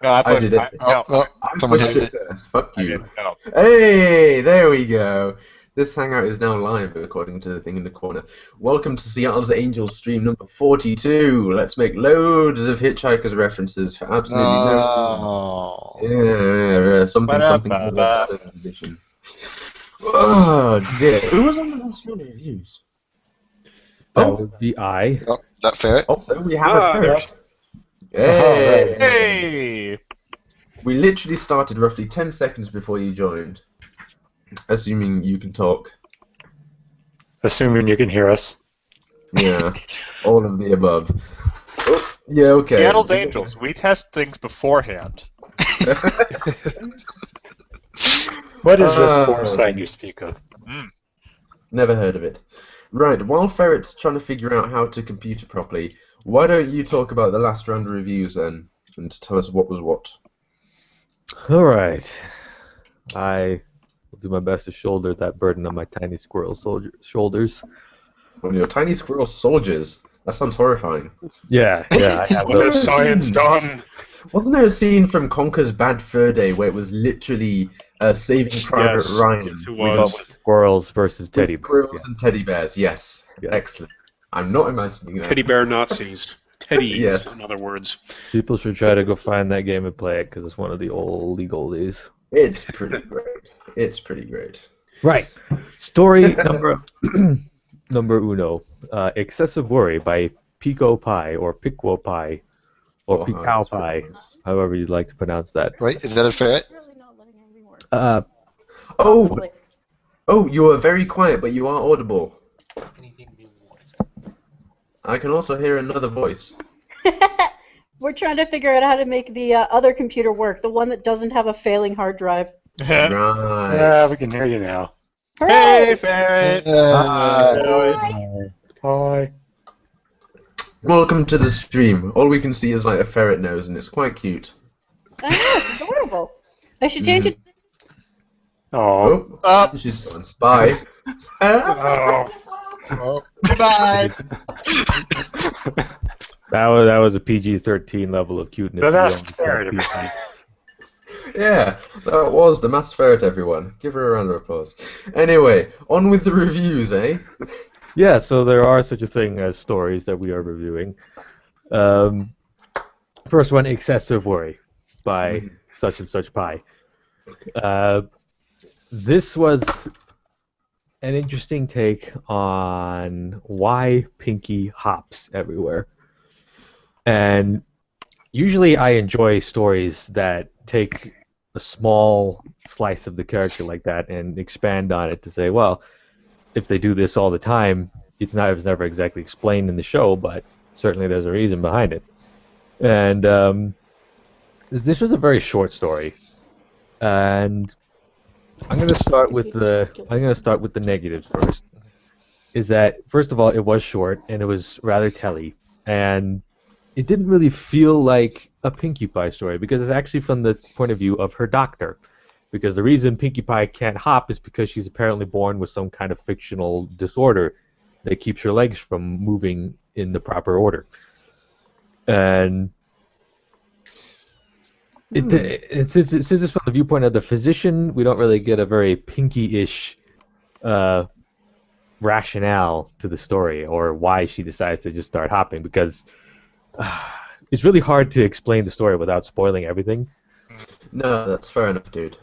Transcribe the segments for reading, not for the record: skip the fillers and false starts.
No, I I pushed. did it. No, I Someone pushed did it first. Fuck I you. didn't. No. Hey, there we go. This hangout is now live, according to the thing in the corner. Welcome to Seattle's Angels stream number 42. Let's make loads of Hitchhiker's references for absolutely no reason. Yeah, something for the Southern edition. Oh dear. Who was on the last round of reviews? That would be I. Oh, that ferret. Also, we have a ferret. Hey! Hey! We literally started roughly 10 seconds before you joined. Assuming you can talk. Assuming you can hear us. Yeah, all of the above. Oh, yeah, okay. Seattle's Angels. We test things beforehand. What is this foresight you speak of? Never heard of it. Right, while Ferret's trying to figure out how to compute it properly, why don't you talk about the last round of reviews then, and tell us what was what? Alright. I will do my best to shoulder that burden on my tiny squirrel shoulders. On your tiny squirrel soldiers? That sounds horrifying. Yeah, I have What those. is science done? Wasn't there a scene from Conker's Bad Fur Day where it was literally Saving Private Ryan? Yes, it We was. got with squirrels versus teddy bears. Squirrels and teddy bears, yes. Yeah. Excellent. I'm not imagining that. Teddy bear Nazis. Teddies, Yes. in other words. People should try to go find that game and play it because it's one of the oldies. It's pretty great. It's pretty great. Right. Story number uno. Excessive Worry by Pico Pie or Piquo Pie or Picao Pie, however you'd like to pronounce that. Wait, is that a ferret? Oh, you are very quiet, but you are audible. I can also hear another voice. We're trying to figure out how to make the other computer work, the one that doesn't have a failing hard drive. Right. Yeah, we can hear you now. Hey, Ferret! Hi. Welcome to the stream. All we can see is like a ferret nose, and it's quite cute. I know, it's adorable. I should change it. Oh. Oh, she's gone. Bye. Oh, Goodbye! That was a PG-13 level of cuteness. The We last only ferret. got Yeah, that was the mass ferret, everyone. Give her a round of applause. Anyway, on with the reviews, eh? Yeah, so there are such a thing as stories that we are reviewing. First one, Excessive Worry by such and such pie. This was an interesting take on why Pinky hops everywhere. And usually I enjoy stories that take a small slice of the character like that and expand on it to say, well, if they do this all the time, it's never exactly explained in the show, but certainly there's a reason behind it. And this was a very short story, and I'm going to start with the negatives first. Is that first of all, it was short and it was rather telly, and it didn't really feel like a Pinkie Pie story because it's actually from the point of view of her doctor. Because the reason Pinkie Pie can't hop is because she's apparently born with some kind of fictional disorder that keeps her legs from moving in the proper order. And since it's from the viewpoint of the physician, we don't really get a very Pinky-ish rationale to the story or why she decides to just start hopping, because it's really hard to explain the story without spoiling everything. No, that's fair enough, dude.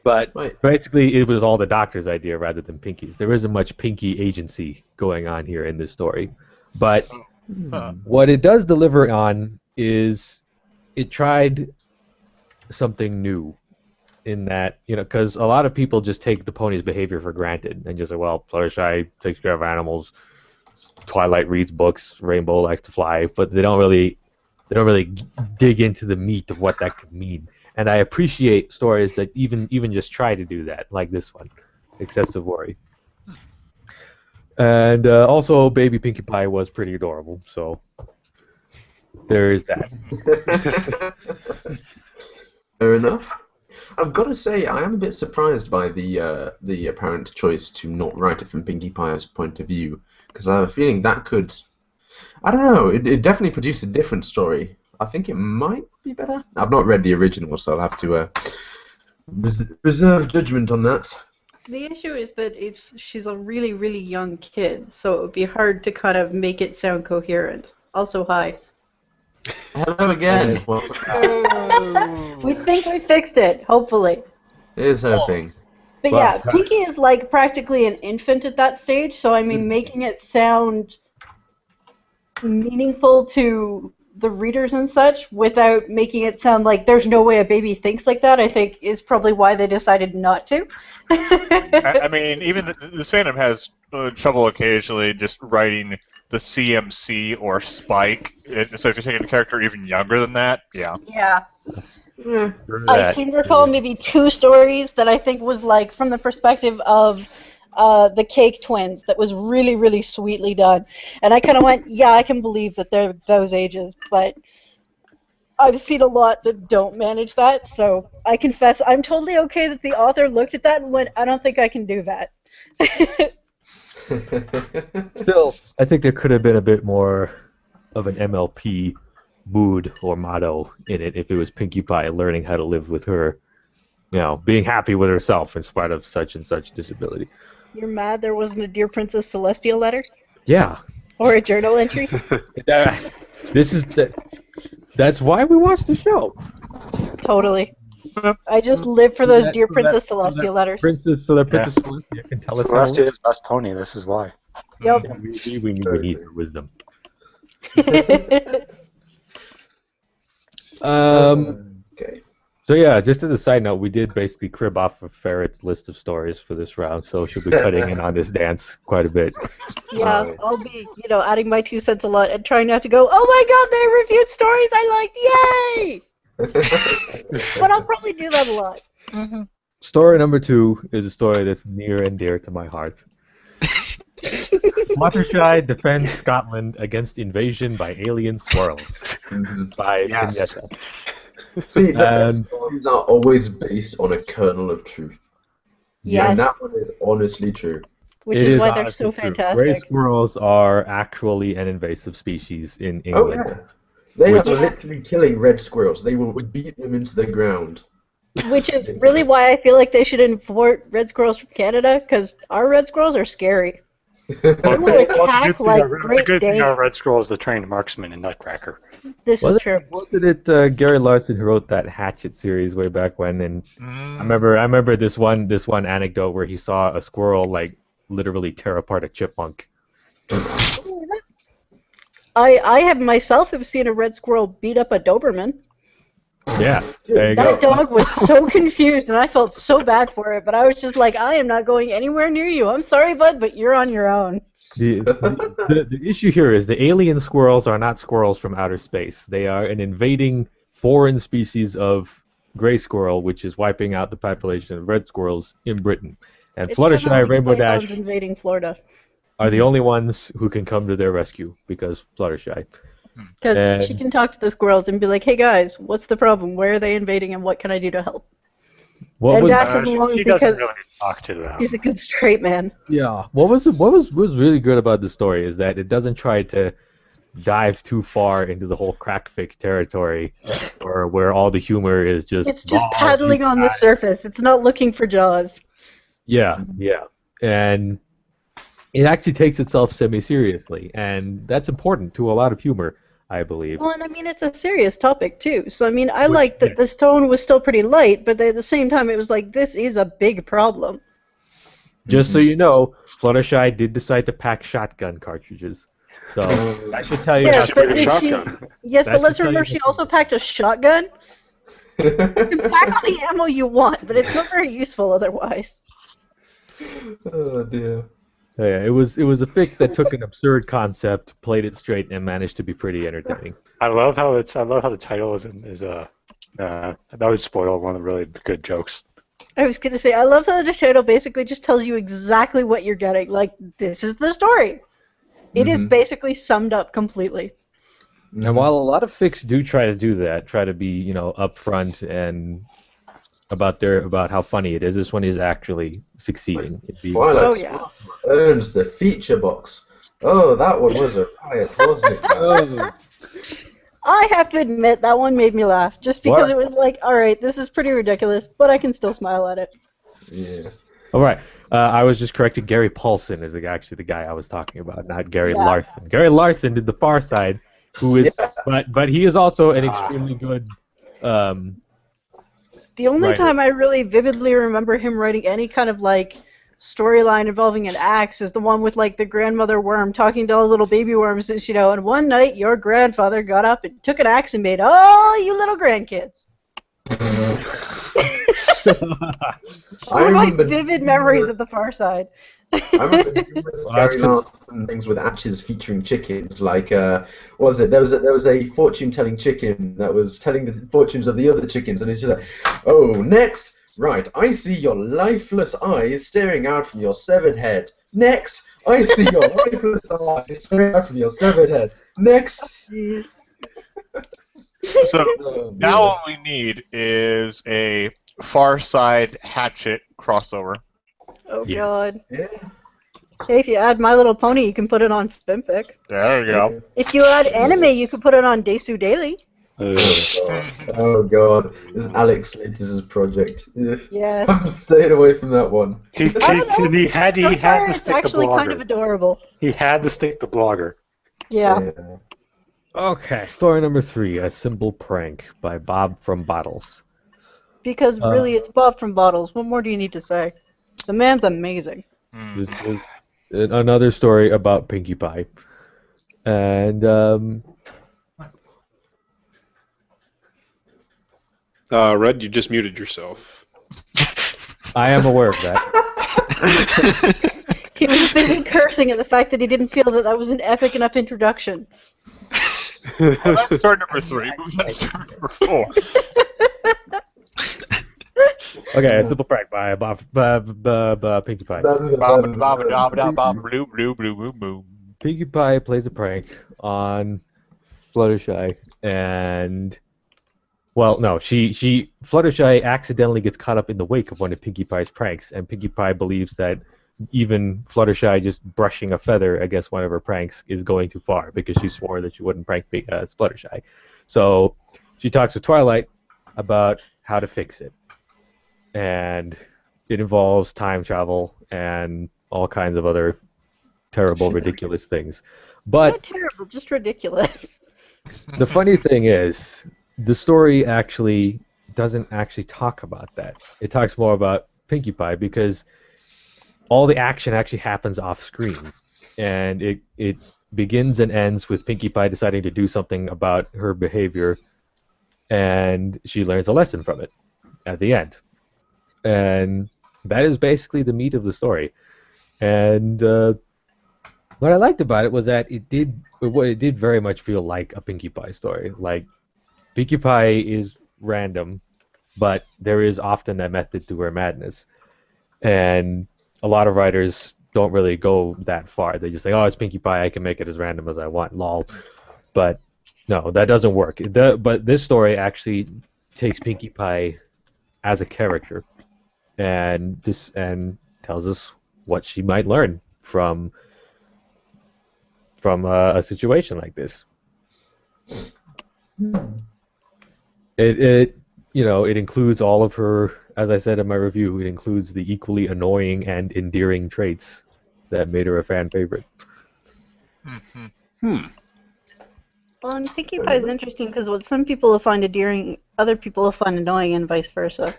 But Right. basically, it was all the doctor's idea rather than Pinky's. There isn't much Pinky agency going on here in this story. But what it does deliver on is it tried something new in that, because a lot of people just take the pony's behavior for granted and just say, well, Fluttershy takes care of animals, Twilight reads books, Rainbow likes to fly, but they don't really dig into the meat of what that could mean. And I appreciate stories that even just try to do that, like this one, Excessive Worry. And also, Baby Pinkie Pie was pretty adorable, so there is that. Fair enough. I've got to say, I am a bit surprised by the apparent choice to not write it from Pinkie Pie's point of view, because I have a feeling that could, I don't know, it definitely produced a different story. I think it might be better. I've not read the original, so I'll have to reserve judgment on that. The issue is that she's a really, really young kid, so it would be hard to kind of make it sound coherent. Also, hi. Hello again. Welcome back. We think we fixed it, hopefully. Here's hoping. But yeah, Pinky is like practically an infant at that stage, so I mean, making it sound meaningful to the readers and such without making it sound like there's no way a baby thinks like that, I think is probably why they decided not to. I mean, even this fandom has trouble occasionally just writing the CMC or Spike. So if you're taking a character even younger than that, yeah. Yeah. I seem to recall maybe 2 stories that I think was like from the perspective of the Cake Twins that was really, really sweetly done. And I kind of went, yeah, I can believe that they're those ages, but I've seen a lot that don't manage that, so I confess I'm totally okay that the author looked at that and went, I don't think I can do that. Still, I think there could have been a bit more of an MLP mood or motto in it if it was Pinkie Pie learning how to live with her, being happy with herself in spite of such and such disability. You're mad there wasn't a Dear Princess Celestia letter? Yeah. Or a journal entry? That's why we watch the show. Totally. I just live for those Dear Princess Celestia letters. Princess Celestia can tell us how to Celestia is best pony. This is why. Yep. we need her wisdom. Okay. So yeah, just as a side note, we did basically crib off of Ferret's list of stories for this round, so she'll be cutting in on this dance quite a bit. Yeah, I'll be, adding my 2 cents a lot and trying not to go, oh my god, they reviewed stories I liked, yay! But I'll probably do that a lot. Mm-hmm. Story number 2 is a story that's near and dear to my heart. Fluttershy defends Scotland against invasion by alien squirrels. By Vignetta. See, the stories are always based on a kernel of truth. Yes. And that one is honestly true. Which is why they're so fantastic. Gray squirrels are actually an invasive species in England. Oh, yeah. They are literally killing red squirrels. They will beat them into the ground. Which is really why I feel like they should import red squirrels from Canada, because our red squirrels are scary. They will attack like Great It's a good thing our Danes. Red Scroll is the trained marksman in Nutcracker. This is true. Wasn't it Gary Larson who wrote that Hatchet series way back when? And I remember this one anecdote where he saw a squirrel like literally tear apart a chipmunk. I have myself seen a red squirrel beat up a Doberman. Yeah, there you go. That dog was so confused, and I felt so bad for it. But I was just like, I am not going anywhere near you. I'm sorry, bud, but you're on your own. The issue here is the alien squirrels are not squirrels from outer space. They are an invading foreign species of gray squirrel, which is wiping out the population of red squirrels in Britain. And It's Fluttershy, kinda like Rainbow pythons Dash invading Florida. are the only ones who can come to their rescue because Fluttershy. Because she can talk to the squirrels and be like, hey guys, what's the problem? Where are they invading and what can I do to help? And Dash is alone She doesn't because really talk to them. he's a good straight man. Yeah. What was really good about the story is that it doesn't try to dive too far into the whole crackfic territory or where all the humor is just It's just paddling on the surface. It's not looking for Jaws. Yeah. And it actually takes itself semi-seriously, and that's important to a lot of humor, I believe. Well, and I mean, it's a serious topic, too. So, I mean, I liked that the tone was still pretty light, but at the same time, it was like, this is a big problem. Just so you know, Fluttershy did decide to pack shotgun cartridges. So, I should tell you... Yes, but, shotgun. but let's remember, she also packed a shotgun. You can pack all the ammo you want, but it's not very useful otherwise. Oh, dear. Yeah, it was a fic that took an absurd concept, played it straight, and managed to be pretty entertaining. I love how the title that would spoil one of the really good jokes. I was going to say, I love that the title basically just tells you exactly what you're getting. Like, this is the story. It is basically summed up completely. And while a lot of fics do try to do that, try to be, upfront and about how funny it is, this one is actually succeeding. Twilight earns the feature box. Oh, that one was a riot, wasn't it? I have to admit that one made me laugh, just because What? it was like, all right, this is pretty ridiculous, but I can still smile at it. Yeah. All right. I was just corrected. Gary Paulson is actually the guy I was talking about, not Gary Yeah. Larson. Gary Larson did The Far Side, who is, Yeah. but he is also an extremely good. The only Writer. time I really vividly remember him writing any kind of like storyline involving an axe is the one with like the grandmother worm talking to all the little baby worms, and and one night your grandfather got up and took an axe and made all you little grandkids. I One of my remember vivid memories of The Far Side. I remember numerous Well, that's Gary Larson things with atches featuring chickens. Like, what was it? There was a fortune-telling chicken that was telling the fortunes of the other chickens, and it's just like, oh, next, right, I see your lifeless eyes staring out from your severed head. Next, I see your lifeless eyes staring out from your severed head. Next. So Oh, now what we need is a Far Side Hatchet crossover. Oh Yes. God. yeah. Hey, if you add My Little Pony, you can put it on Finfic. There you go. If you add anime, you can put it on Daisu Daily. Oh God, this is Alex Slater's project. Yes. I'm staying away from that one. He I don't know. he had So to far, it's stick the actually kind of blogger. adorable. He had to stick the blogger. Yeah. Okay, story number 3, A Simple Prank by Bob from Bottles. Because really, it's Bob from Bottles. What more do you need to say? The man's amazing. This is another story about Pinkie Pie. And Red, you just muted yourself. I am aware of that. He was busy cursing at the fact that he didn't feel that that was an epic enough introduction. Well, that's story number 3. Moving on to story number 4. Okay, A Simple Prank by Pinkie Pie. Blue, blue, blue, blue, blue. Pinkie Pie plays a prank on Fluttershy, and Fluttershy accidentally gets caught up in the wake of one of Pinkie Pie's pranks, and Pinkie Pie believes that even Fluttershy just brushing a feather against one of her pranks is going too far because she swore that she wouldn't prank Fluttershy. So she talks to Twilight about how to fix it, and it involves time travel and all kinds of other terrible, ridiculous things. But Not terrible, just ridiculous. the funny thing is, the story actually doesn't actually talk about that. It talks more about Pinkie Pie because all the action actually happens off screen, and it begins and ends with Pinkie Pie deciding to do something about her behavior, and she learns a lesson from it at the end. And that is basically the meat of the story. And what I liked about it was that it did very much feel like a Pinkie Pie story. Like, Pinkie Pie is random, but there is often a method to her madness. And a lot of writers don't really go that far. They just say, oh, it's Pinkie Pie, I can make it as random as I want, lol. But no, that doesn't work. But this story actually takes Pinkie Pie as a character and tells us what she might learn from a situation like this. It includes all of her, as I said in my review, it includes the equally annoying and endearing traits that made her a fan favorite. Well, and Pinkie Pie is interesting because what some people will find endearing, other people will find annoying, and vice versa.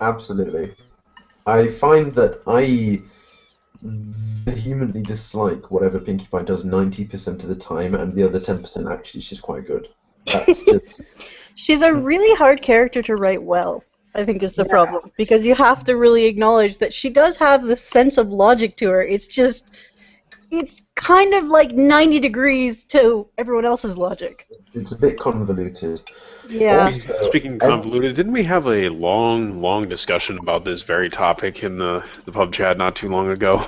Absolutely. I find that I vehemently dislike whatever Pinkie Pie does 90% of the time, and the other 10% actually she's quite good. That's just... She's a really hard character to write well, I think is the problem, because you have to really acknowledge that she does have this sense of logic to her. It's just, it's kind of like 90 degrees to everyone else's logic. It's a bit convoluted. Yeah. Also, Speaking of convoluted, didn't we have a long discussion about this very topic in the pub chat not too long ago?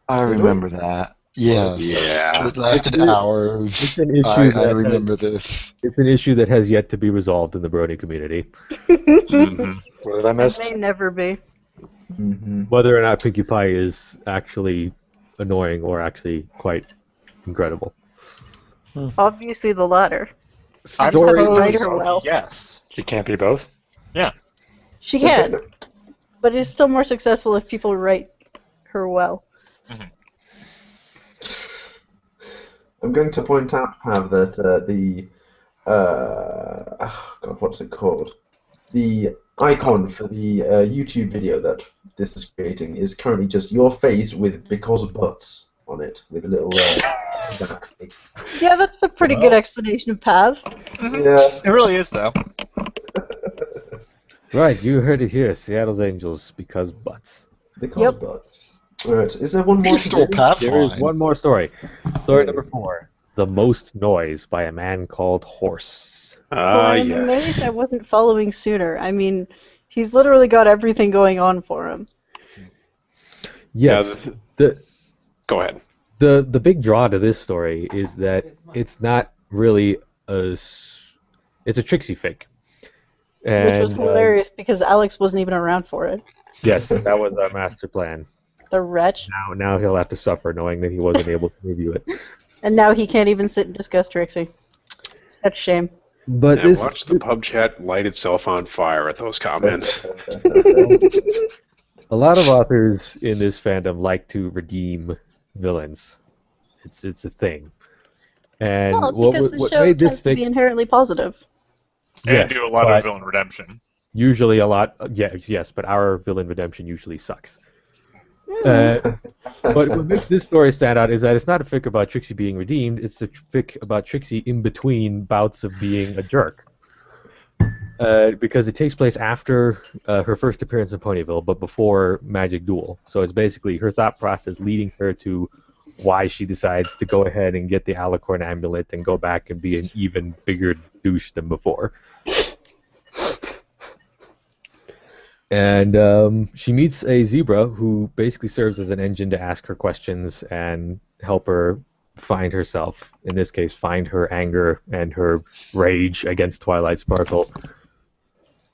I remember that. Yeah. Yeah. It lasted hours. It's an issue I remember this. It's an issue that has yet to be resolved in the Brony community. What did I miss? It may never be. Whether or not Pinkie Pie is actually annoying or actually quite incredible. Obviously the latter. I'm Story- afraid Write to her well. yes. She can't be both. She can, but it's still more successful if people write her well. I'm going to point out, Pav, that God, what's it called? The icon for the YouTube video that this is creating is currently just your face with "because butts" on it, with a little backstick. Yeah, that's a pretty good explanation of Pav. Yeah. It really is, though. Right, you heard it here. Seattle's Angels, because butts. Because Yep. butts. Alright, is there one more You to stole do? Pat's There is line. one more story. Story number 4. The Most Noise by a Man Called Horse. Well, Ah, I'm yes. amazed I wasn't following sooner. I mean, he's literally got everything going on for him. Yes. Yeah, Go ahead. The big draw to this story is that it's not really it's a Trixie fic. And, Which was hilarious because Alex wasn't even around for it. Yes, that was our master plan. The wretch. Now he'll have to suffer knowing that he wasn't able to review it. And now he can't even sit and discuss Trixie. Such a shame. But And watch the pub chat light itself on fire at those comments. a lot of authors in this fandom like to redeem villains. It's a thing. And Well, what because the what show made this tends to be fic inherently positive. And Yes, do a lot but of villain redemption. usually a lot. Yes, but our villain redemption usually sucks. But what makes this story stand out is that it's not a fic about Trixie being redeemed. It's a fic about Trixie in between bouts of being a jerk. Because it takes place after her first appearance in Ponyville, but before Magic Duel. So it's basically her thought process leading her to why she decides to go ahead and get the Alicorn amulet and go back and be an even bigger douche than before. And she meets a zebra who basically serves as an engine to ask her questions and help her find herself. In this case, find her anger and her rage against Twilight Sparkle.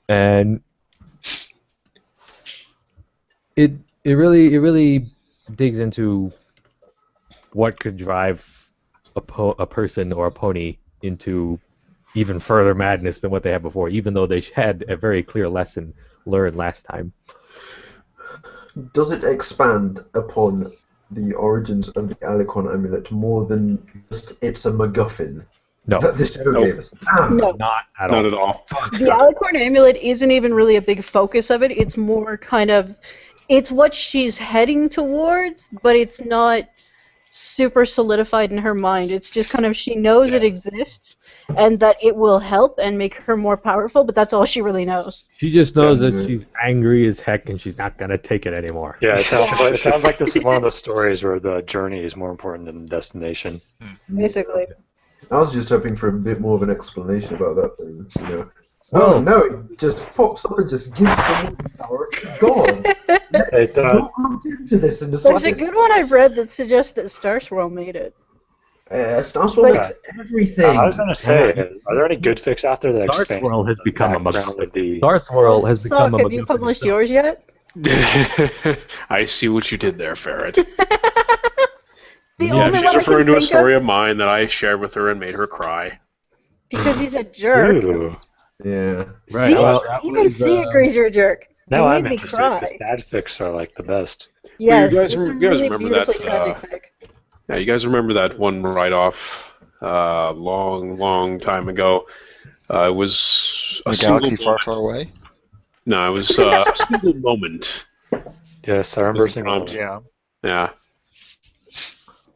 And it really digs into what could drive a person or a pony into even further madness than what they had before, even though they had a very clear lesson learned last time. Does it expand upon the origins of the Alicorn amulet more than just it's a MacGuffin No, that the show Nope. gave us? No. not at all. Not at all. The Alicorn amulet isn't even really a big focus of it. It's more kind of, it's what she's heading towards, but it's not super solidified in her mind. It's just kind of, she knows it exists and that it will help and make her more powerful, but that's all she really knows. She just knows that she's angry as heck and she's not gonna take it anymore. Yeah, it sounds like this is one of those stories where the journey is more important than the destination. Basically. I was just hoping for a bit more of an explanation about that thing, you know. Well- Oh no, it just pops up and just gives someone the power of God. It, Don't look into this in the There's a slightest. good one I've read that suggests that Star Swirl made it. Star Swirl But- makes everything. I was going to say, are there any good fics out there that Star expand Swirl has become a background with the... Star Swirl has Sock, become a have you MacGuffin published itself. yours yet? I see what you did there, Ferret. The Yeah, only She's one I referring can to a think story of mine that I shared with her and made her cry. because he's a jerk. Ooh. Yeah. Right. See? Well, that Even was, see agrees you're a jerk. Now You I'm made me interested, cry. because dad fics are like the best. Yes, guys it's a you guys really remember beautifully that, tragic fic. Yeah, you guys remember that one write-off long time ago? It was A a single galaxy far, moment. far away. No, it was a single moment. Yes, I remember With seeing prompt. that. Yeah. Yeah.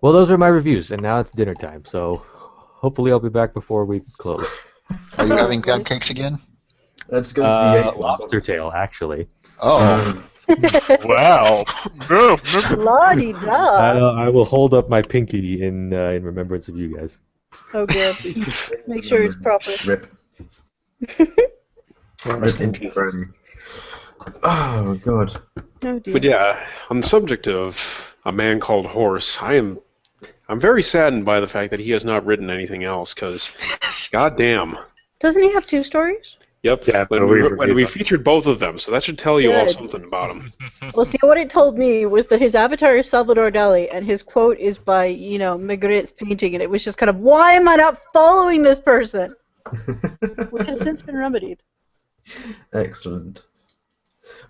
well, those are my reviews, and now it's dinner time. So hopefully I'll be back before we close. Are you having pancakes again? That's going to be Lobster tail, actually. Oh, Wow. La-di-da. I will hold up my pinky in remembrance of you guys. Oh, good. Make sure it's proper. Rip. Rest Rip in into peace. Granny. Oh god. Oh, dear. But yeah, on the subject of A Man Called Horse, I'm very saddened by the fact that he has not written anything else, because, goddamn. Doesn't he have 2 stories? Yep, Yeah, when but we, we've when we reviewed them. featured both of them, so that should tell you all Good. something about him. Well, see, what it told me was that his avatar is Salvador Dali, and his quote is by, Magritte's painting, and it was just kind of, why am I not following this person? which has since been remedied. Excellent.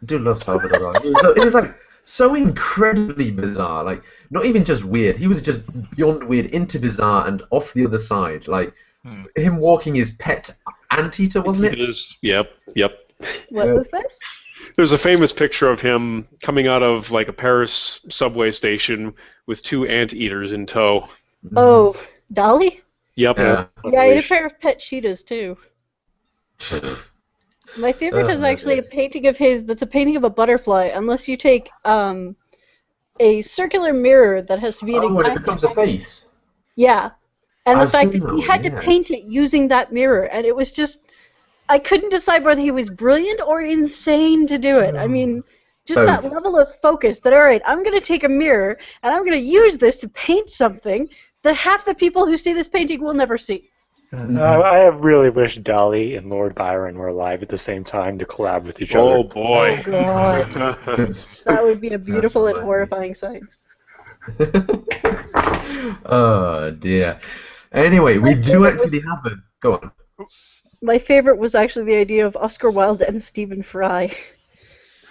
I do love Salvador Dali. It was like so incredibly bizarre. Like not even just weird. He was just beyond weird into bizarre and off the other side. Like him walking his pet anteater, wasn't it? It is. Yep. What was this? There's a famous picture of him coming out of like a Paris subway station with 2 anteaters in tow. Oh, Dolly? Yep. Yeah. Yeah, I had a pair of pet cheetahs too. My favorite is actually a painting of his that's a painting of a butterfly, unless you take a circular mirror that has to be an Oh, when it exact... becomes a face. Yeah. And the I've fact seen that that he one, had yeah. to paint it using that mirror, and it was just... I couldn't decide whether he was brilliant or insane to do it. I mean, just Both. that level of focus that, all right, I'm going to take a mirror, and I'm going to use this to paint something that half the people who see this painting will never see. I really wish Dali and Lord Byron were alive at the same time to collab with each Oh other. boy. Oh, God. That would be a beautiful and horrifying sight. Oh dear. Anyway, we do actually have a. Go on. My favorite was actually the idea of Oscar Wilde and Stephen Fry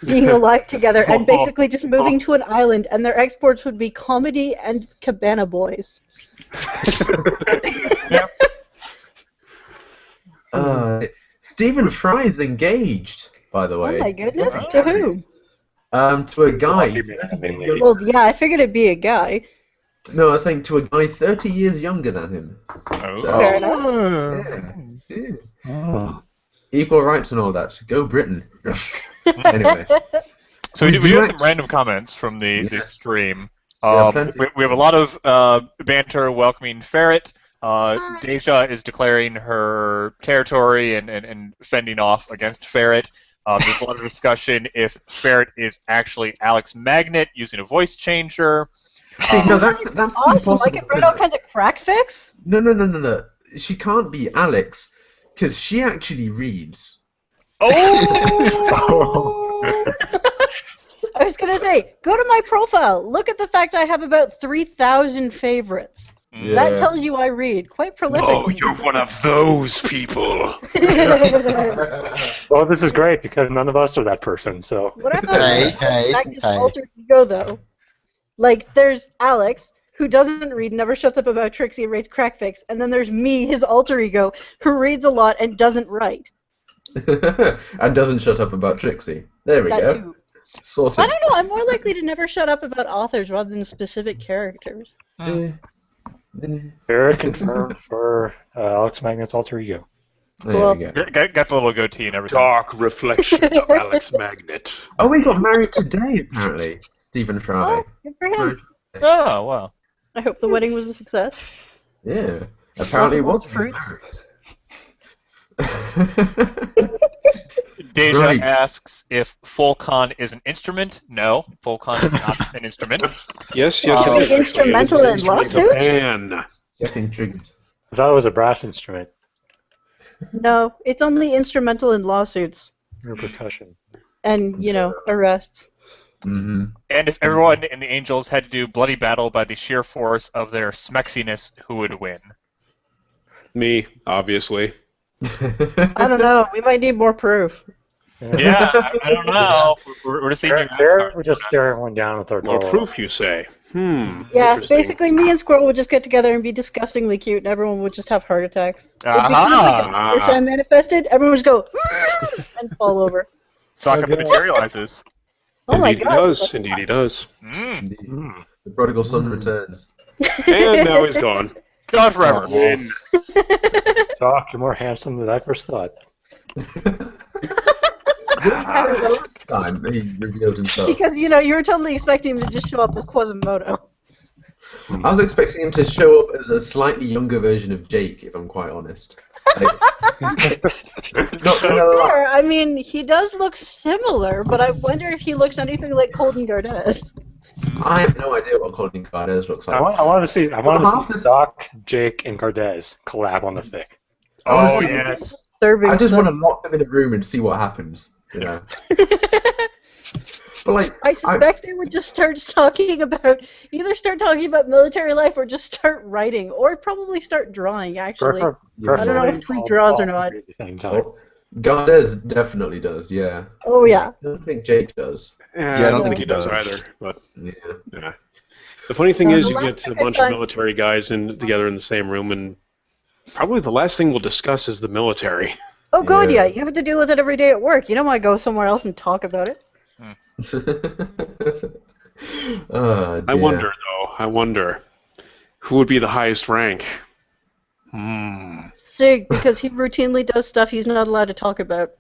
being alive together and basically just moving to an island, and their exports would be comedy and Cabana Boys. Stephen Fry is engaged, by the way. Oh my goodness, to whom? To a guy. Well, yeah, I figured it'd be a guy. No, I was saying to a guy 30 years younger than him. Fair enough. Yeah. Equal rights and all that. Go Britain. Anyway. So we do have some random comments from the stream. Yeah, plenty. We have a lot of banter welcoming Ferret. Deja is declaring her territory and fending off against Ferret. There's a lot of discussion if Ferret is actually Alex Magnet using a voice changer. No, that's Awesome, impossible. I could write all kinds of crack fix? No. She can't be Alex, because she actually reads. Oh! I was going to say, go to my profile. Look at the fact I have about 3,000 favorites. Yeah. That tells you I read. Quite prolific. Oh, you're one of those people. Well, this is great because none of us are that person, so... What about Hey. alter ego, though? Like, there's Alex, who doesn't read, never shuts up about Trixie and rates crack fix, and then there's me, his alter ego, who reads a lot and doesn't write. And doesn't shut up about Trixie. There we That go. too. Sorted. I don't know, I'm more likely to never shut up about authors rather than specific characters. Very confirmed for Alex Magnet's alter ego. There we go. Got the little goatee and everything. Dark reflection of Alex Magnet. Oh, he got married today, apparently. Stephen Fry. Oh, good for him. Oh, wow. I hope the wedding was a success. Yeah. Apparently it was. Fruits. Deja Right. asks if Fulcon is an instrument. No, Fulcon is not an instrument. Yes, Oh, it is. Actually, instrumental it is in an instrument of lawsuit? Pan. Getting triggered. I thought it was a brass instrument. No, it's only instrumental in lawsuits Or percussion. and, arrests. Mm-hmm. And if everyone in the Angels had to do bloody battle by the sheer force of their smexiness, who would win? Me, obviously. I don't know. We might need more proof. Yeah, I don't know. We're just seeing your There, we just stare everyone down with our More door. proof, you say? Yeah, Interesting. basically, me and Squirrel would just get together and be disgustingly cute, and everyone would just have heart attacks. It'd be kind of like Aha! which I manifested. Everyone would just go and fall over. Sokka materializes. Oh my Indeed gosh. he does. Indeed he does. Mm. The prodigal son returns. And now he's gone. Gone forever. Doc, you're more handsome than I first thought. Last time he revealed himself. Because, you were totally expecting him to just show up as Quasimodo. I was expecting him to show up as a slightly younger version of Jake, if I'm quite honest. Like, not gonna lie. Sure, I mean, he does look similar, but I wonder if he looks anything like Colton Gardes. I have no idea what Colton Cardes looks like. I want to see half this- Doc, Jake, and Cardez collab on the fic. Oh, Honestly, yes. Serving I just some- want to lock them in a room and see what happens. You know. But like, I suspect they would just start talking about military life or just start writing or probably start drawing. Actually, I don't know if Tweet draws or not. At the same time. Gardez definitely does, yeah. Oh yeah. I don't think Jake does. Yeah, I don't think he does either. But yeah. The funny thing is, you get a bunch of military guys together in the same room, and probably the last thing we'll discuss is the military. Oh god, yeah. You have to deal with it every day at work. You don't want to go somewhere else and talk about it. I wonder, though. I wonder who would be the highest rank. Sig, because he routinely does stuff he's not allowed to talk about.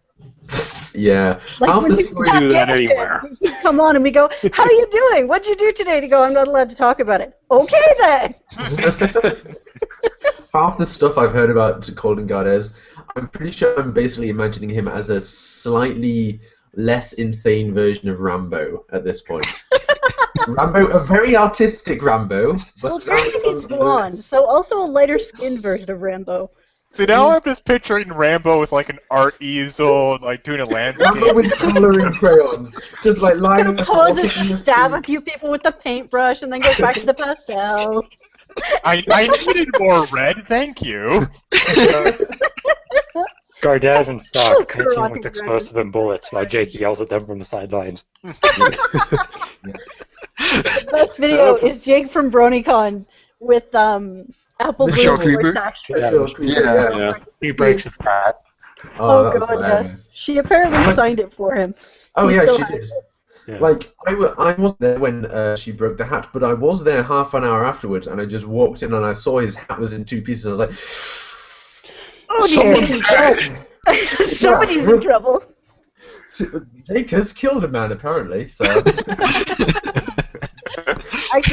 Yeah. Like Half when the we story do that anywhere. He'd come on and we go, "How you doing? What'd you do today?" To go, "I'm not allowed to talk about it." Okay then. Half the stuff I've heard about Colin Gardez, I'm pretty sure I'm basically imagining him as a slightly less insane version of Rambo at this point. Rambo, a very artistic Rambo. But Well, apparently he's blonde, so also a lighter-skinned version of Rambo. See, now I'm just picturing Rambo with like an art easel, like doing a landscape. Rambo with coloring crayons, just like lying on Gonna the pauses floor, to stab a few people with the paintbrush and then goes back to the pastel. I needed more red, thank you. Gardez and Oh, Stock pitching karate with dragon. explosive and bullets while Jake yells at them from the sidelines. The best video is Jake from BronyCon with Apple The Blue show voice creeper? actress. Yeah. He breaks his hat. Oh that was god, hilarious. yes. She apparently signed it for him. Oh He yeah, still she has did. it. Yeah. Like, I wasn't there when she broke the hat, but I was there half an hour afterwards, and I just walked in and I saw his hat was in two pieces. I was like, Oh someone's dear. dead! Somebody's in trouble. Jake has killed a man, apparently, so... Actually,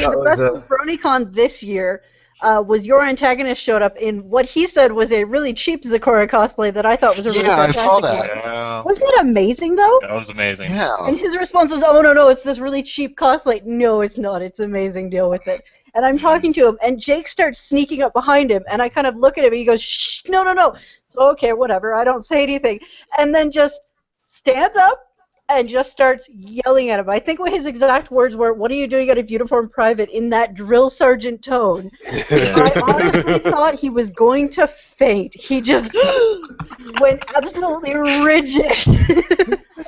That the was, best with BronyCon this year was your antagonist showed up in what he said was a really cheap Zakora cosplay that I thought was a really Yeah, I fantastic saw one. that. Yeah, Wasn't it amazing, though? that was amazing. Yeah. And his response was, "Oh, no, it's this really cheap cosplay." No, it's not. It's amazing. Deal with it. And I'm talking to him, and Jake starts sneaking up behind him, and I kind of look at him, and he goes, "Shh, no." So, okay, whatever. I don't say anything. And then just stands up and just starts yelling at him. I think what his exact words were, "What are you doing out of uniform private?" in that drill sergeant tone. I honestly thought he was going to faint. He just went absolutely rigid.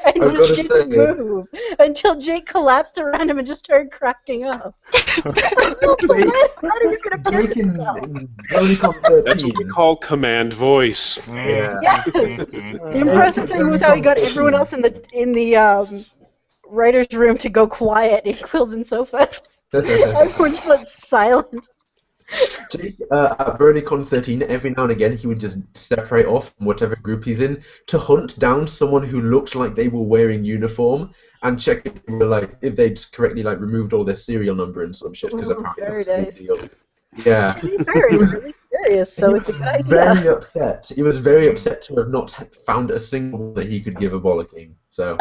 And I've just gotta didn't say- move until Jake collapsed around him and just started cracking up. How are you going to Jake piss in yourself? BronyCon That's what we 13... call command voice. Yeah. Yes. The impressive thing was how he got everyone else in the writer's room to go quiet in Quills and Sofas. Everyone just went silent. Jake, at BronyCon 13, every now and again, he would just separate off from whatever group he's in to hunt down someone who looked like they were wearing uniform and check if they were if they'd correctly removed all their serial number and some shit because Ooh, apparently very that's a big nice. deal. Yeah. To be fair, he's really curious, so it's a good idea. Very upset. He was very upset to have not found a single one that he could give a bollocking. So.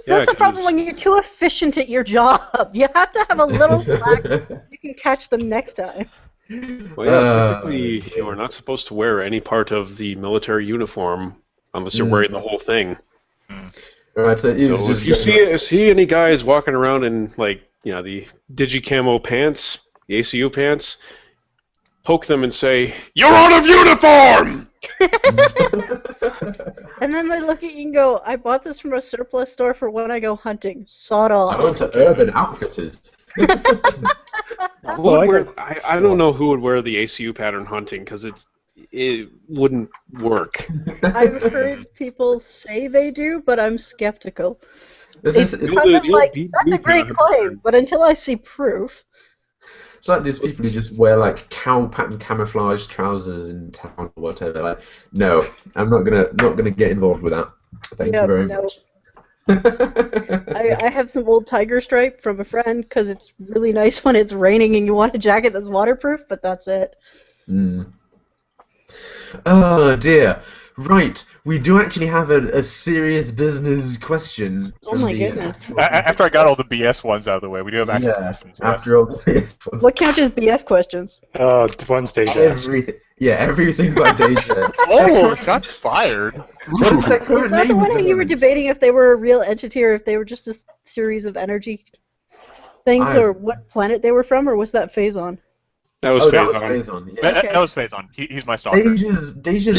That's the problem when you're too efficient at your job. You have to have a little slack so you can catch them next time. Well, yeah, typically you are not supposed to wear any part of the military uniform unless you're wearing the whole thing. Right, so he was So just if you see any guys walking around in the digicamo pants, the ACU pants, poke them and say, "You're out of uniform!" And then they look at you and go, "I bought this from a surplus store for when I go hunting. Sawed I went off." to Urban Outfitters. Who would wear, I don't know who would wear the ACU pattern hunting because it wouldn't work. I've heard people say they do, but I'm skeptical. This It's is, kind of you'll like, be that's a great claim, but until I see proof. it's like these people who just wear cow pattern camouflage trousers in town or whatever. No, I'm not gonna get involved with that. Thank you very much. I have some old tiger stripe from a friend because it's really nice when it's raining and you want a jacket that's waterproof, but that's it. Oh dear. Right, we do actually have a serious business question. Oh my goodness. After I got all the BS ones out of the way, we do have actual Yeah, questions. Yes. after all the What counts as BS questions? One stage. everything, everything by Deja. Oh, shots fired. What is that current Was that the name? one that you were debating if they were a real entity or if they were just a series of energy things, or what planet they were from, or was that Phazon? That was That was Phazon. Phazon. Yeah. Okay. That was Phazon. He's my stalker. Deja's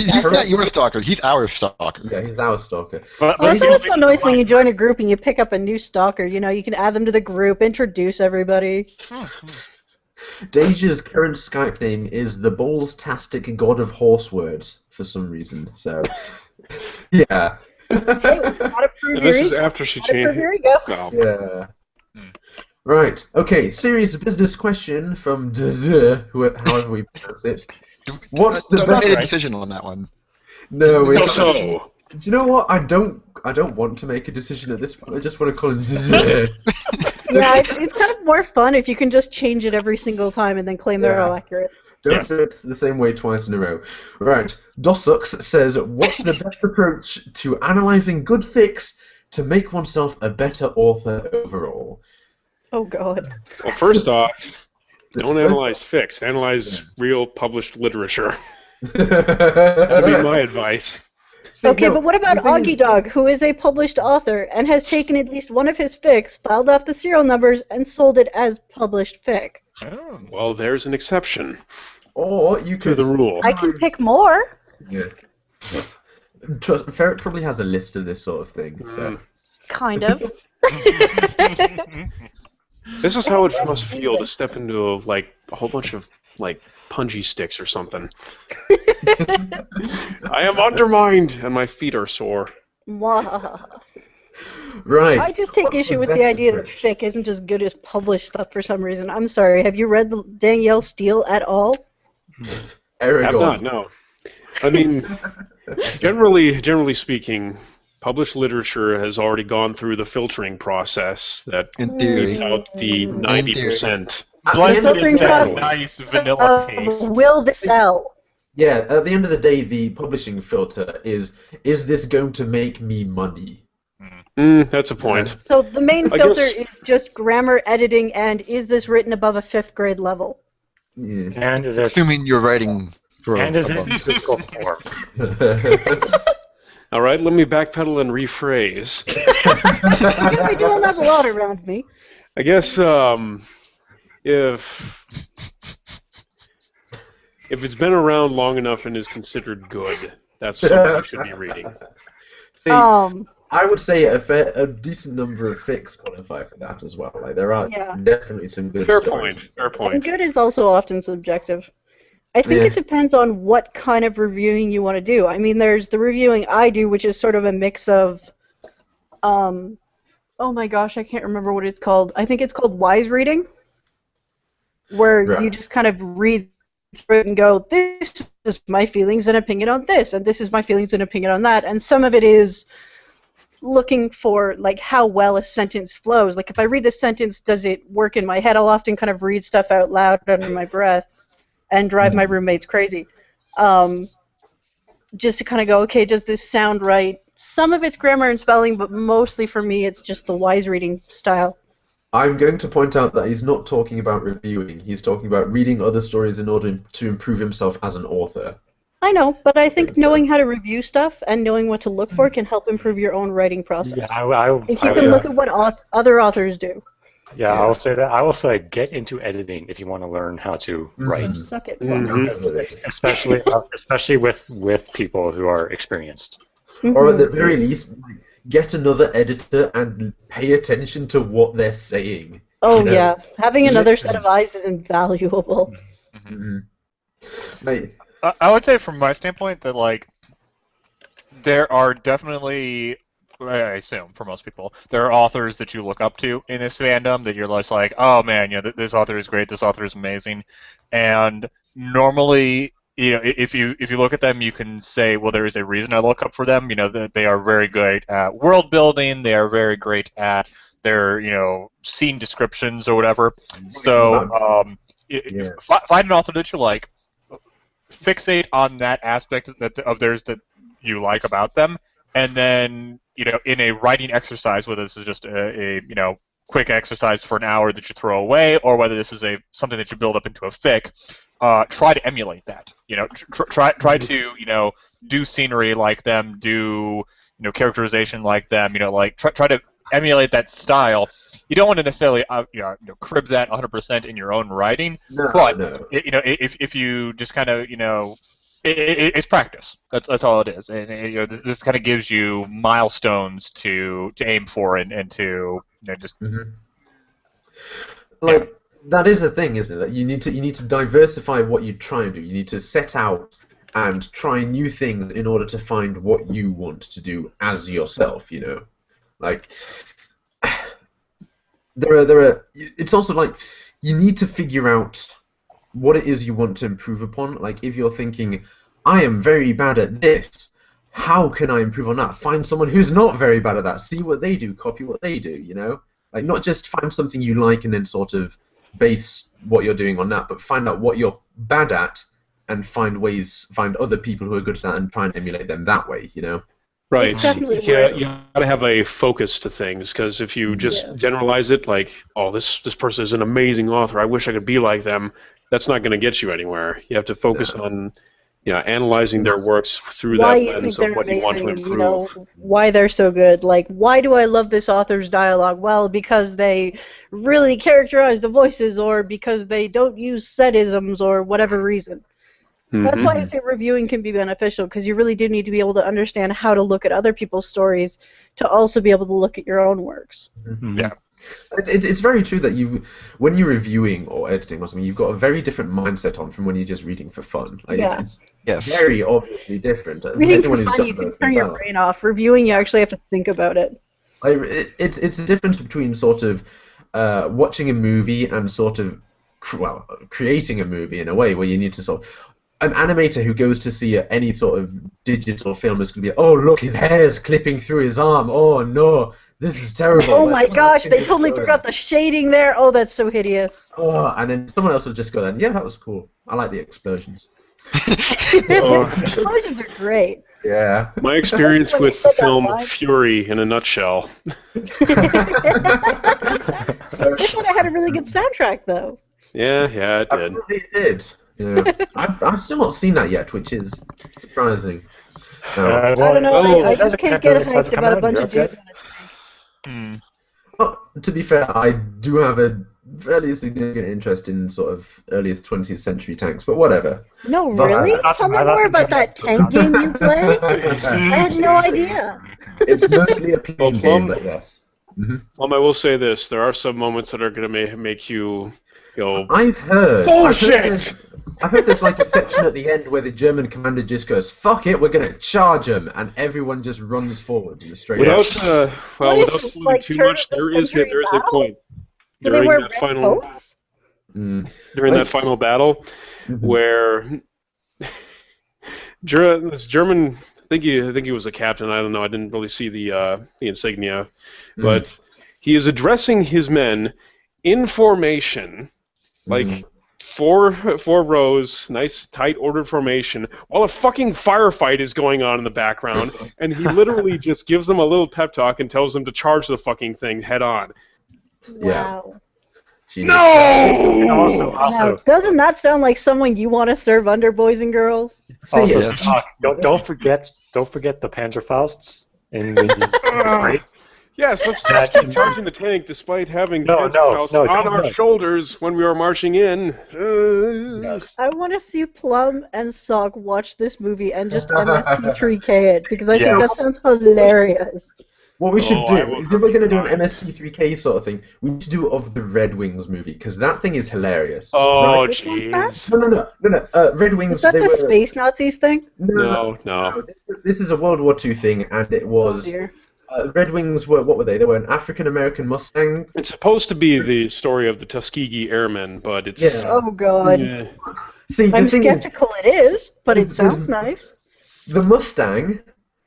He's not your stalker. He's our stalker. Yeah, he's our stalker. But Well, it's he's always so only- nice when you join a group and you pick up a new stalker. You know, you can add them to the group, introduce everybody. Deja's current Skype name is the Balls-tastic God of Horse Words for some reason. So, yeah. Hey, gotta prove And this your is ego. after she Gotta prove changed. your ego. No. Yeah. Right. Okay. Serious business question from Dezir, however we pronounce it. What's the Don't best? make a decision on that one. No, we So, Do you know what? I don't want to make a decision at this point. I just want to call him Dezir. Yeah, it's kind of more fun if you can just change it every single time and then claim they're all accurate. Don't do it the same way twice in a row. Right. Dosux says, what's the best approach to analyzing good fics to make oneself a better author overall? Oh god. well, first off, don't First- analyze fics. Analyze real published literature. That'd That'd be my advice. Okay, but what about Augie Dog, who is a published author and has taken at least one of his fics, filed off the serial numbers, and sold it as published fic? Oh. Well, there's an exception Or you to could... the rule. I can pick more. Yeah. Trust, Ferret probably has a list of this sort of thing. So. Kind of. This is how it must feel to step into a whole bunch of punji sticks or something. I am undermined and my feet are sore. Mwahaha. Right. I just take What's issue the with the best idea that approach? fic isn't as good as published stuff for some reason. I'm sorry. Have you read the Danielle Steele at all? Have Aragorn. not, no. I mean, generally speaking, published literature has already gone through the filtering process that In theory. beats out the 90%. Blended Filtering into that process. nice vanilla paste. Will this sell? Yeah, at the end of the day, the publishing filter is this going to make me money? That's a point. So the main I filter guess- is just grammar, editing, and is this written above a 5th grade level? Yeah. And is it Assuming you're writing for and is a it in book. physical form? All right, let me backpedal and rephrase. I don't have a lot around me. I guess if it's been around long enough and is considered good, that's something you should be reading. See, Um, I would say a decent number of fics qualify for that as well. Like there are Yeah. definitely some good Fair stories. point. Fair and point. good is also often subjective. I think Yeah. it depends on what kind of reviewing you want to do. I mean, there's the reviewing I do, which is sort of a mix of, oh my gosh, I can't remember what it's called. I think it's called wise reading, where Right. you just kind of read through it and go, this is my feelings and opinion on this, and this is my feelings and opinion on that. And some of it is looking for like how well a sentence flows. Like if I read this sentence, does it work in my head? I'll often kind of read stuff out loud under my breath and drive my roommates crazy. Just to kind of go, okay, does this sound right? Some of it's grammar and spelling, but mostly for me it's just the wise reading style. I'm going to point out that he's not talking about reviewing. He's talking about reading other stories in order to improve himself as an author. I know, but I think knowing how to review stuff and knowing what to look for can help improve your own writing process. Yeah, I If you can look at what other authors do. yeah, I will say that. I will say get into editing if you want to learn how to write, Suck it. Mhm. especially with people who are experienced. Or at the very least, get another editor and pay attention to what they're saying. Oh you know? yeah, having another set of eyes is invaluable. Mhm. Like, I would say from my standpoint that like there are definitely, I assume for most people, there are authors that you look up to in this fandom that you're just like, oh man, you know, this author is great, this author is amazing, and normally, you know, if you look at them, you can say, well, there is a reason I look up for them. You know, that they are very good at world building, they are very great at their, you know, scene descriptions or whatever. So find an author that you like. Fixate on that aspect of theirs that you like about them, and then in a writing exercise, whether this is just a quick exercise for an hour that you throw away, or whether this is something that you build up into a fic, try to emulate that. Try to do scenery like them, do characterization like them. Try to emulate that style. You don't want to necessarily crib that 100% in your own writing, but if you just kind of it's practice. That's all it is, and this kind of gives you milestones to aim for and to just that is a thing, isn't it? That you need to diversify what you try and do. You need to set out and try new things in order to find what you want to do as yourself. Like there are. It's also like you need to figure out what it is you want to improve upon. Like if you're thinking, I am very bad at this, how can I improve on that? Find someone who's not very bad at that. See what they do. Copy what they do. Like not just find something you like and then sort of base what you're doing on that, but find out what you're bad at and find other people who are good at that and try and emulate them that way. Right. It's definitely You gotta have a focus to things, because if you just generalize it like, oh, this person is an amazing author, I wish I could be like them, that's not going to get you anywhere. You have to focus on analyzing their works through why that you lens think of they're what you want to amazing, improve. why they're so good. Like, why do I love this author's dialogue? Well, because they really characterize the voices, or because they don't use set-isms, or whatever reason. That's why I say reviewing can be beneficial, because you really do need to be able to understand how to look at other people's stories to also be able to look at your own works. Yeah. It's very true that when you're reviewing or editing or something, you've got a very different mindset on from when you're just reading for fun. Like, it's very obviously different. Reading for fun, you can turn your brain off. Reviewing, you actually have to think about it. It's a difference between sort of watching a movie and sort of creating a movie in a way where you need to sort of. An animator who goes to see any sort of digital film is going to be, oh, look, his hair's clipping through his arm. Oh, no, this is terrible. Oh, my gosh, they totally forgot the shading there. Oh, that's so hideous. Oh, and then someone else will just go then, yeah, that was cool. I like the explosions. Explosions are great. Yeah. My experience with the film Fury in a nutshell. This one had a really good soundtrack, though. Yeah, it did. It did. Yeah. I've still not seen that yet, which is surprising. I don't know. I just can't get hyped about a bunch of dudes on a train. Well, to be fair, I do have a fairly significant interest in sort of early 20th century tanks, but whatever. No, really? Tell me more about that tank game you play. I had no idea. It's mostly a plane game, but yes. I will say this: there are some moments that are going to make you go. I've heard. Bullshit! I heard there's like a section at the end where the German commander just goes, "Fuck it, we're gonna charge them," and everyone just runs forward in a straight. Without spoiling too much, there is a point during that final that final battle where this German. I think he was a captain. I don't know. I didn't really see the insignia, but he is addressing his men in formation, like. Four rows, nice tight ordered formation, while a fucking firefight is going on in the background, and he literally just gives them a little pep talk and tells them to charge the fucking thing head on. Wow. Yeah. No! Also, Now, doesn't that sound like someone you want to serve under, boys and girls? also don't forget the Panzerfausts in the Yes, let's just keep charging the tank despite having Panzerfaust on our shoulders when we were marching in. I want to see Plum and Sock watch this movie and just MST3K it, because I think that sounds hilarious. What we should do is, if we're going to do an MST3K sort of thing, we need to do of the Red Wings movie, because that thing is hilarious. Oh, jeez. No. Red Wings. Is that the Space Nazis thing? No. This is a World War II thing, and it was. Oh, dear. Red Wings were, what were they? They were an African-American Mustang. It's supposed to be the story of the Tuskegee Airmen, but it's... Yeah. Oh, God. Yeah. See, I'm skeptical it is, but it sounds nice. The Mustang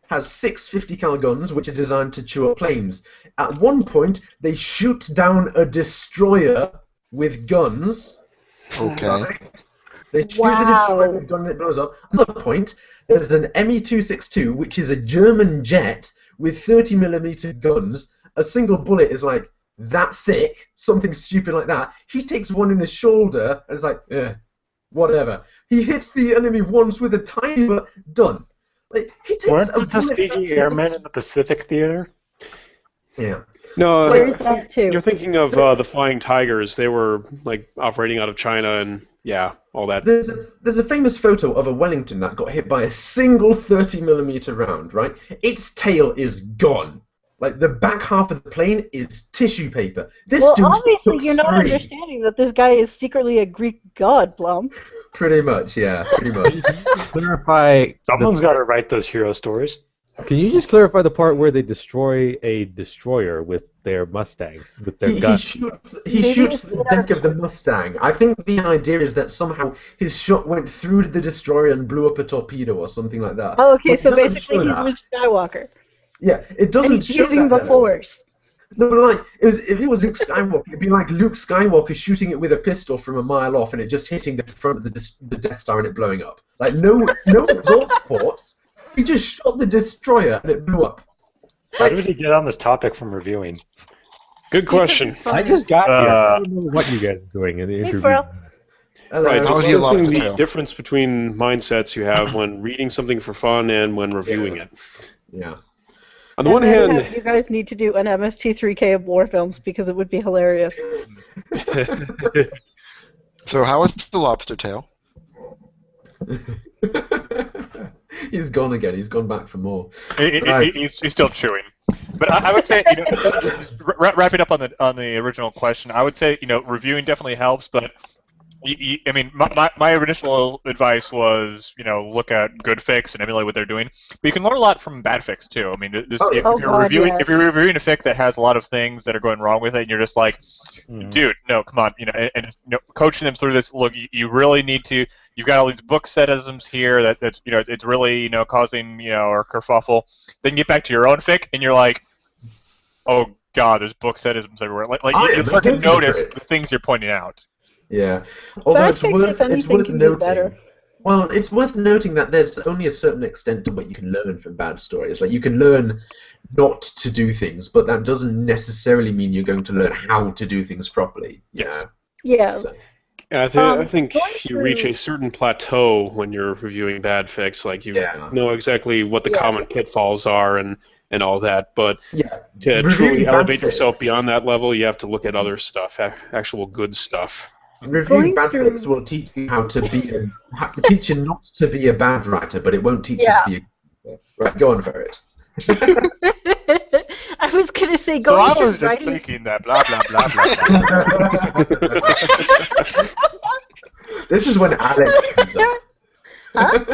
has 6 50 cal guns, which are designed to chew up planes. At one point, they shoot down a destroyer with guns. Okay. They shoot the destroyer with a gun and it blows up. Another point, There's an Me-262, which is a German jet with 30mm guns. A single bullet is like that thick, something stupid like that. He takes one in his shoulder and it's like, whatever. He hits the enemy once with a tiny bullet, done. Like, he takes Weren't a the bullet Tuskegee that Airmen hits- in the Pacific Theater? Yeah. No, There's that too. you're thinking of the Flying Tigers. They were like operating out of China and all that. There's a famous photo of a Wellington that got hit by a single 30mm round, right? Its tail is gone. Like, the back half of the plane is tissue paper. This Well, dude obviously took you're not 3. understanding that this guy is secretly a Greek god, Blum. Pretty much, yeah, pretty much. Clarify. Someone's got to write those hero stories. Can you just clarify the part where they destroy a destroyer with their Mustangs, with their He guns? shoots the deck of the Mustang. I think the idea is that somehow his shot went through the destroyer and blew up a torpedo or something like that. Oh, okay, But so it doesn't basically show he's that. Luke Skywalker. Yeah, it And doesn't he's show using that the though. Force. No, but like, if it was Luke Skywalker, it'd be like Luke Skywalker shooting it with a pistol from a mile off and it just hitting the front of the Death Star and it blowing up. Like, no exhaust ports. He just shot the destroyer and it blew up. How did he get on this topic from reviewing? Good question. I just got here. I don't know what you guys are doing in the Hey, interview. Squirrel. Hello. Right, How is he a discussing lobster the tail? difference between mindsets you have when reading something for fun and when reviewing it. Yeah. On the one And then, hand, you guys need to do an MST3K of war films because it would be hilarious. So how is the lobster tail? He's gone again. He's gone back for more. He's still chewing. But I would say, wrapping up on the original question, I would say, reviewing definitely helps, but I mean, my initial advice was, look at good fics and emulate what they're doing. But you can learn a lot from bad fics too. I mean, if you're reviewing a fic that has a lot of things that are going wrong with it, and you're just like, dude, no, come on, and coaching them through this. Look, you really need to. You've got all these book setisms here that's it's really causing or kerfuffle. Then get back to your own fic, and you're like, oh god, there's book setisms everywhere. Like you start to notice the things you're pointing out. Yeah, although Bad it's fics, worth, if anything, it's worth can be noting. better. Well, it's worth noting that there's only a certain extent to what you can learn from bad stories. Like, you can learn not to do things, but that doesn't necessarily mean you're going to learn how to do things properly. Yes. Yeah. So, I think going you reach through- a certain plateau when you're reviewing bad fics. Like, you Yeah. know exactly what the Yeah. common pitfalls are and all that. But yeah. to Reviewing truly bad elevate fics. yourself beyond that level, you have to look at other stuff, actual good stuff. Reviewing Going bad through- fics will teach you how to be teach you not to be a bad writer, but it won't teach Yeah. you to be a right. Go on for it. I was gonna say So going I through was just writing. thinking that blah blah blah blah. blah. This is when Alex turns up. Huh?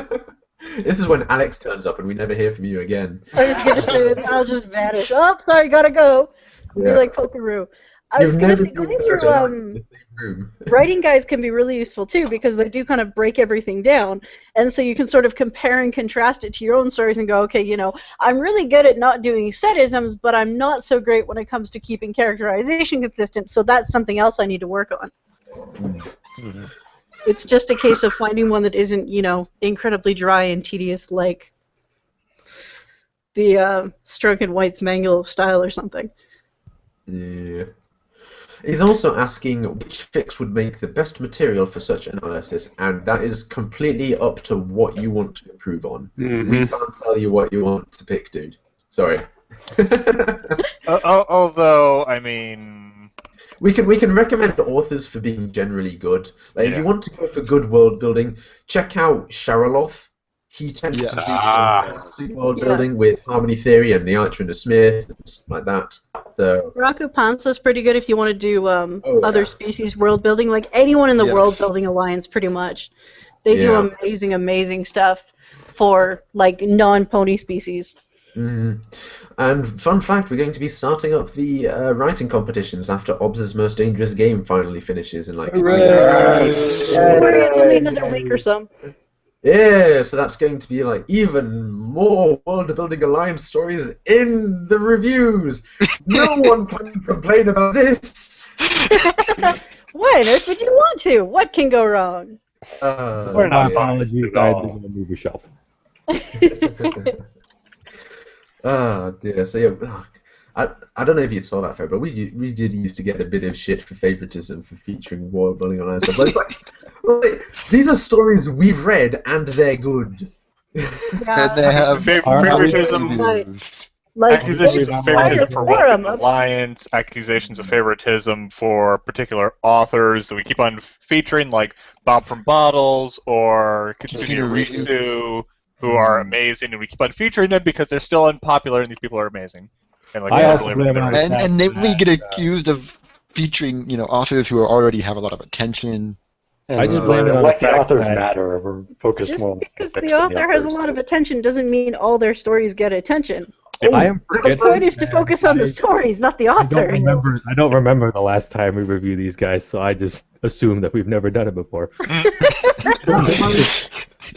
This is when Alex turns up and we never hear from you again. I was gonna say that I'll just vanish. Oh, sorry, gotta go. Be Yeah. like Pokeroo. I was You've gonna never say going seen through Alex in the same room. writing guides can be really useful too because they do kind of break everything down, and so you can sort of compare and contrast it to your own stories and go, okay, I'm really good at not doing setisms, but I'm not so great when it comes to keeping characterization consistent. So that's something else I need to work on. It's just a case of finding one that isn't, incredibly dry and tedious, like the Stroke and White's Manual of Style or something. Yeah. He's also asking which fics would make the best material for such analysis, and that is completely up to what you want to improve on. We can't tell you what you want to pick, dude. Sorry. Although, I mean, We can recommend authors for being generally good. Like, if Yeah. you want to go for good world building, check out Sharaloth. He tends to do some fantastic world building with Harmony Theory and The Archer and the Smith and stuff like that. So, Raku Pansa's pretty good if you want to do other yeah. species world building. Like anyone in the Yes. World Building Alliance, pretty much. They do Yeah. amazing, amazing stuff for like non-pony species. And fun fact, we're going to be starting up the writing competitions after Obs' Most Dangerous Game finally finishes in like. Don't worry, it's only another week or so. Yeah, so that's going to be like even more World Building Alliance stories in the reviews. No one can complain about this. Why on earth would you want to? What can go wrong? My apologies, I had to move a shelf. Oh dear. So yeah, I don't know if you saw that, but we did used to get a bit of shit for favoritism for featuring war bullying on our stuff. But it's like, these are stories we've read and they're good. And they have favoritism. Like, Accusations of there's favoritism a for forum Weapon of- Alliance, accusations of favoritism for particular authors that we keep on featuring, like Bob from Bottles or Kitsuya Risu, who are amazing, and we keep on featuring them because they're still unpopular and these people are amazing. And like, I yeah, also really, blame it on the And fact then we that, get accused of featuring, authors who already have a lot of attention. And I just blame it on let the the fact authors that- matter. We're focused Just more on because the the author has a lot of attention doesn't mean all their stories get attention. I am The point forgetful is to that focus on the I stories, not the don't authors. I don't remember the last time we reviewed these guys, so I just assume that we've never done it before.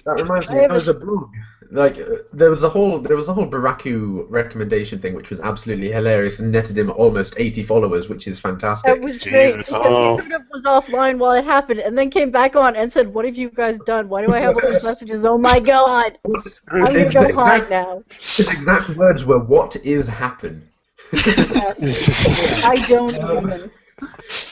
That reminds me, there was a blog. Like there was a whole Baraku recommendation thing, which was absolutely hilarious and netted him almost 80 followers, which is fantastic. That was great Jesus. because he Oh. sort of was offline while it happened, and then came back on and said, "What have you guys done? Why do I have all these messages? Oh my god! I'm gonna His go hide now." exact words were, "What is happened?" Yes. I don't even.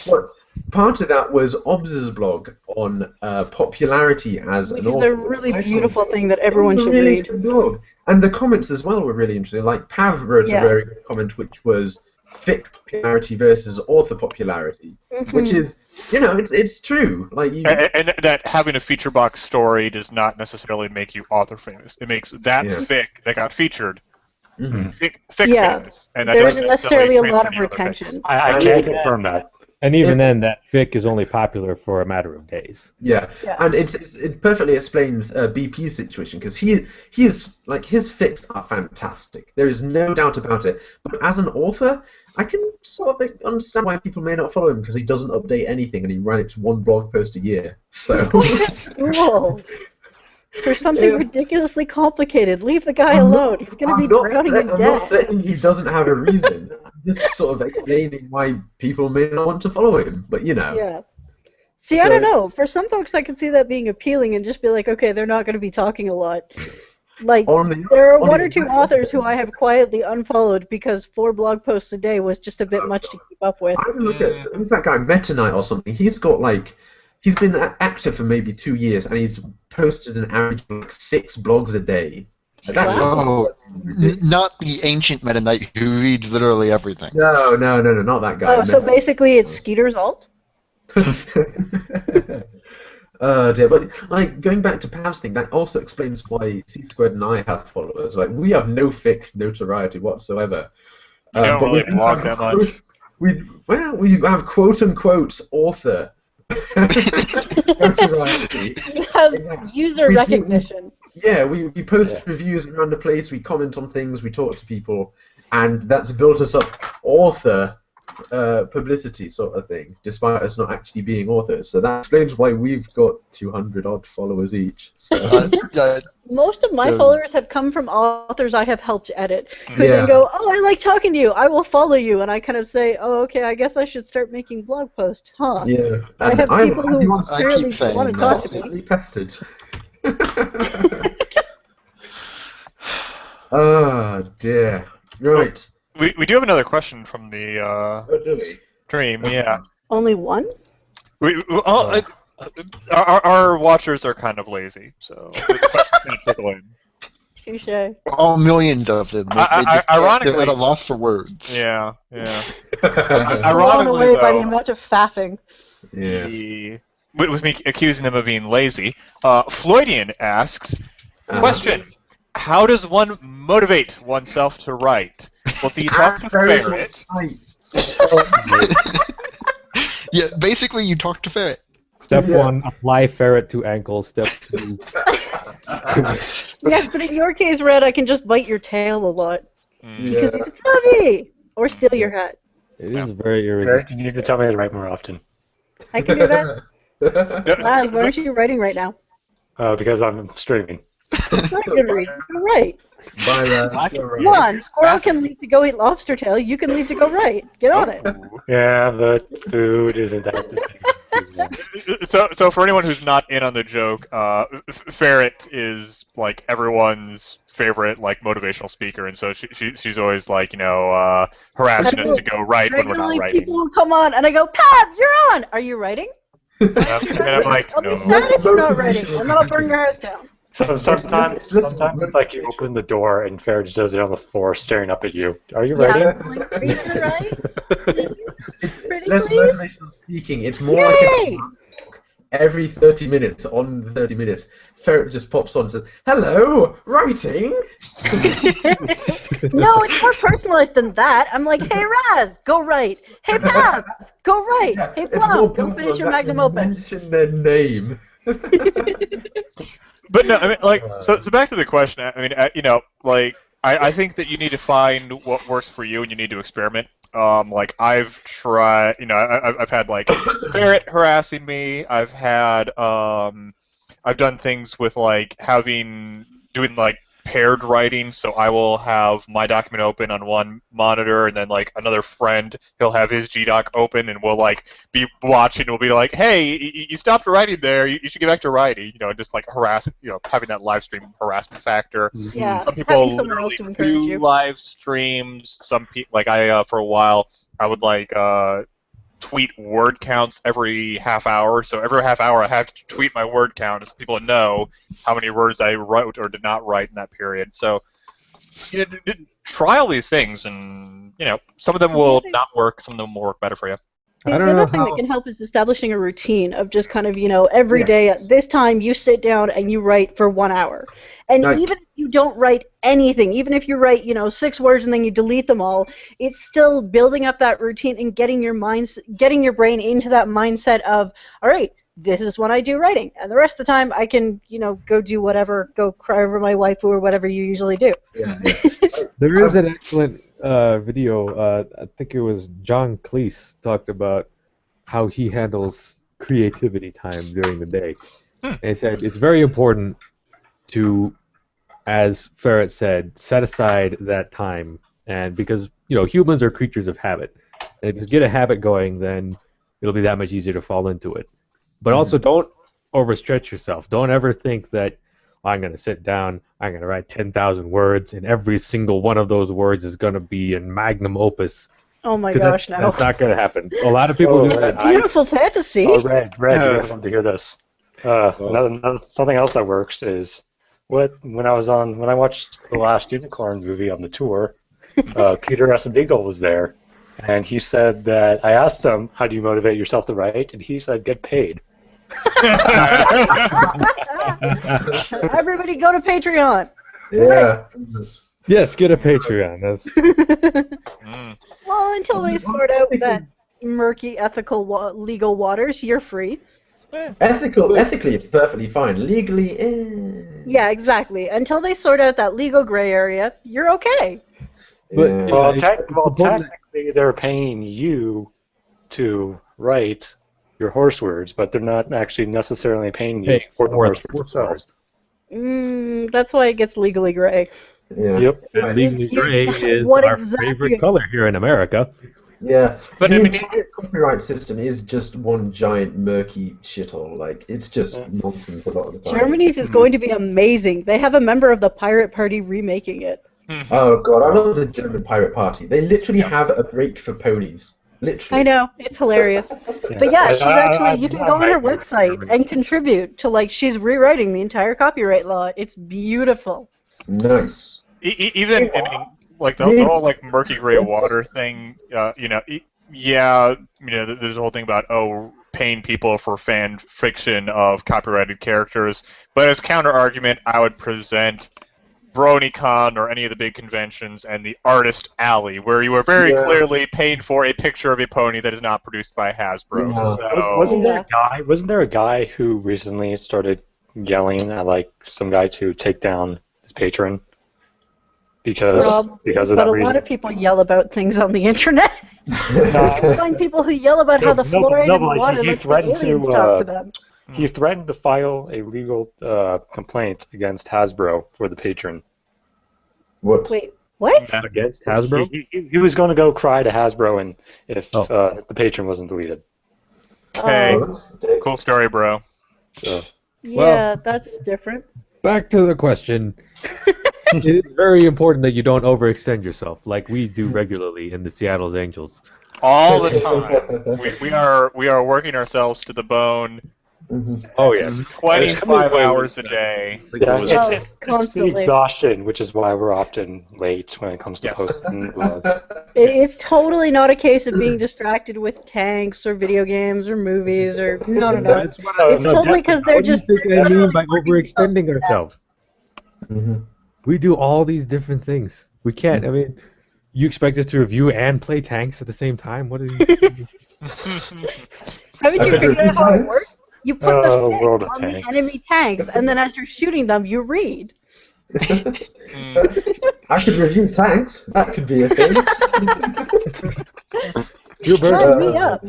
But part of that was Obs's blog on popularity as Which an is author. a really I thought beautiful thing that it everyone was a should really read. good blog. And the comments as well were really interesting. Like Pav wrote Yeah. a very good comment, which was fic popularity versus author popularity, which is, it's true. Like you, and that having a feature box story does not necessarily make you author famous. It makes that fic that got featured fic Yeah. famous, and that There doesn't isn't necessarily a lot of transfer to other fics. retention. I can't confirm that. And even then, that fic is only popular for a matter of days. Yeah, Yeah. and it perfectly explains BP's situation because he is like his fics are fantastic. There is no doubt about it. But as an author, I can sort of understand why people may not follow him because he doesn't update anything and he writes one blog post a year. So Go to school for something ridiculously complicated. Leave the guy I'm alone. not- He's going to I'm be not drowning sa- in I'm not debt. saying he doesn't have a reason. I'm just sort of explaining why people may not want to follow him. But Yeah. See, So I don't know. it's- For some folks, I can see that being appealing and just be like, okay, they're not going to be talking a lot. Like, there are on one the or two other authors who I have quietly unfollowed because 4 blog posts a day was just a bit much to keep up with. I have a look at who's that guy, Meta Knight or something. He's got he's been active for maybe 2 years and he's posted an average of 6 blogs a day. That's Not the ancient Meta Knight who reads literally everything. No, not that guy. Oh, so basically it's Skeeter's alt? Dear, but going back to Pav's thing, that also explains why C Squared and I have followers. Like we have no fic notoriety whatsoever. You don't but really we blog have that much. We have quote unquote author notoriety. You have user We do- recognition. Yeah, we post reviews around the place, we comment on things, we talk to people, and that's built us up author publicity sort of thing, despite us not actually being authors. So that explains why we've got 200 odd followers each. So. Most of my followers have come from authors I have helped edit, who Yeah. then go, "Oh, I like talking to you. I will follow you." And I kind of say, "Oh, okay. I guess I should start making blog posts, huh?" Yeah, I have people who I really keep saying want to that. talk to me. constantly pestered. Oh dear. Right. We do have another question from the Oh, do we? stream. Yeah. Only one? Our watchers are kind of lazy, so the questions can trickle in. Touche. All millions of them. Ironically- they're at a loss for words. Yeah, yeah. Blown Ironically, away by the though, amount of faffing. Yes. with me accusing them of being lazy, Floydian asks, question, how does one motivate oneself to write? Well, so you talk to Ferret. Yeah, basically you talk to Ferret. Step 1, apply ferret to ankle. Step 2, Yes, but in your case, Red, I can just bite your tail a lot. Yeah. Because it's fluffy! Or steal your hat. it is very Eric, irritating. you need to tell me to write more often. I can do that. Laz, why aren't you writing right now? Because I'm streaming. That's not a good reason. You're right. Bye, Raz. You're Come right. on, Squirrel can leave to go eat lobster tail. You can leave to go right. Get on it. Yeah, but food isn't that the thing. So for anyone who's not in on the joke, Ferret is like everyone's favorite like motivational speaker, and so she's always like harassing us to go right when we're not Regularly, writing. people will come on, and I go, Pab, you're on. Are you writing? And I'm like, I'll no. be sad if you're not writing, and then I'll burn your house down. So sometimes it's like you open the door and Farrah just does it on the floor, staring up at you. Are you writing? Yeah, I'm like, are you gonna write? It's less motivational speaking. It's more like Yay! every 30 minutes, on the 30 minutes, Ferret just pops on and says, "Hello, writing." No, it's more personalized than that. I'm like, hey Raz, go write. Hey Pab, go write. Hey It's more Plum, go personal finish your than magnum you opus. mention their name. But no, I mean, like, so back to the question. I mean, I think that you need to find what works for you, and you need to experiment. Like I've tried, I've had like Barrett harassing me. I've had, I've done things with like doing like paired writing. So I will have my document open on one monitor, and then like another friend, he'll have his GDoc open, and we'll like be watching. We'll be like, hey, you stopped writing there. You should get back to writing. Just like having that live stream harassment factor. Yeah, Some people having someone else literally to encourage do you. live streams. Some people, like I, for a while, I would like tweet word counts every half hour. So every half hour, I have to tweet my word count so people know how many words I wrote or did not write in that period. So try all these things, and some of them will not work. Some of them will work better for you. The I don't other know thing how. that can help is establishing a routine of just kind of, every Yes. day at this time you sit down and you write for 1 hour. And Right. even if you don't write anything, even if you write, 6 words and then you delete them all, it's still building up that routine and getting your brain into that mindset of, all right, this is when I do writing. And the rest of the time I can, go do whatever, go cry over my waifu or whatever you usually do. Yeah. There is an excellent video. I think it was John Cleese talked about how he handles creativity time during the day. And he said it's very important to, as Ferret said, set aside that time, and because humans are creatures of habit, and if you get a habit going, then it'll be that much easier to fall into it. But also, don't overstretch yourself. Don't ever think that I'm going to sit down, I'm going to write 10,000 words, and every single one of those words is going to be in magnum opus. Oh my 'Cause gosh, that's no. not going to happen. A lot of people do that. Beautiful fantasy. Oh, Red, you guys want to hear this? Something else that works is when I watched the last Unicorn movie on the tour, Peter Essendiegel was there, and he said that I asked him, "How do you motivate yourself to write?" And he said, "Get paid." Everybody go to Patreon. Yeah. Yes, get a Patreon. That's Well, until they sort out that murky ethical legal waters, you're free. Ethically, it's perfectly fine. Legally, Yeah, exactly. Until they sort out that legal gray area, you're okay. But- Yeah. Well, Yeah, technically, they're paying you to write your horse words, but they're not actually necessarily paying you Paying for the for horse the words horse themselves. That's why it gets legally gray. Yeah. Yep. It's- legally it's- gray is what our exactly- favorite color here in America. Yeah. But the I mean- entire copyright system is just one giant murky shithole. Like, it's just nonsense a lot of the time. Germany's is going to be amazing. They have a member of the Pirate Party remaking it. Oh god, I love the German Pirate Party. They literally have a break for ponies. Literally. I know, it's hilarious. But yeah, she's actually, you can go on her website and contribute to, she's rewriting the entire copyright law. It's beautiful. Nice. Even like the whole like murky gray water thing. There's a whole thing about paying people for fan fiction of copyrighted characters. But as counter argument, I would present BronyCon or any of the big conventions and the Artist Alley, where you are very clearly paying for a picture of a pony that is not produced by Hasbro. Yeah. So, Wasn't there a guy who recently started yelling at some guy to take down his patron because of But that a reason? lot of people yell about things on the internet. You No, find people who yell about how the fluoride in the water he lets the threatened aliens to, talk to them. He threatened to file a legal complaint against Hasbro for the patron. What? Wait, what? Yeah. Against Hasbro? He was going to go cry to Hasbro and if the patron wasn't deleted. Okay, Well, that's a dick. cool story, bro. So, Yeah, that's different. Back to the question. It is very important that you don't overextend yourself, like we do regularly in the Seattle's Angels. All the time. We are working ourselves to the bone Mhm. Oh yeah. 25 hours a day. yeah, was- it's, Oh, it's the constantly. exhaustion, which is why we're often late when it comes to Yes. posting vlogs. It's totally not a case of being distracted with tanks or video games or movies or no. That's what It's totally because they're What do you just. think I mean by overextending ourselves? Mhm. We do all these different things. We can't. I mean, you expect us to review and play tanks at the same time? What are you? Haven't you figured out how it works? You put the Oh, fish World of on the Tanks. enemy tanks, and then as you're shooting them, you read. I could review tanks. That could be a thing. Sign me up.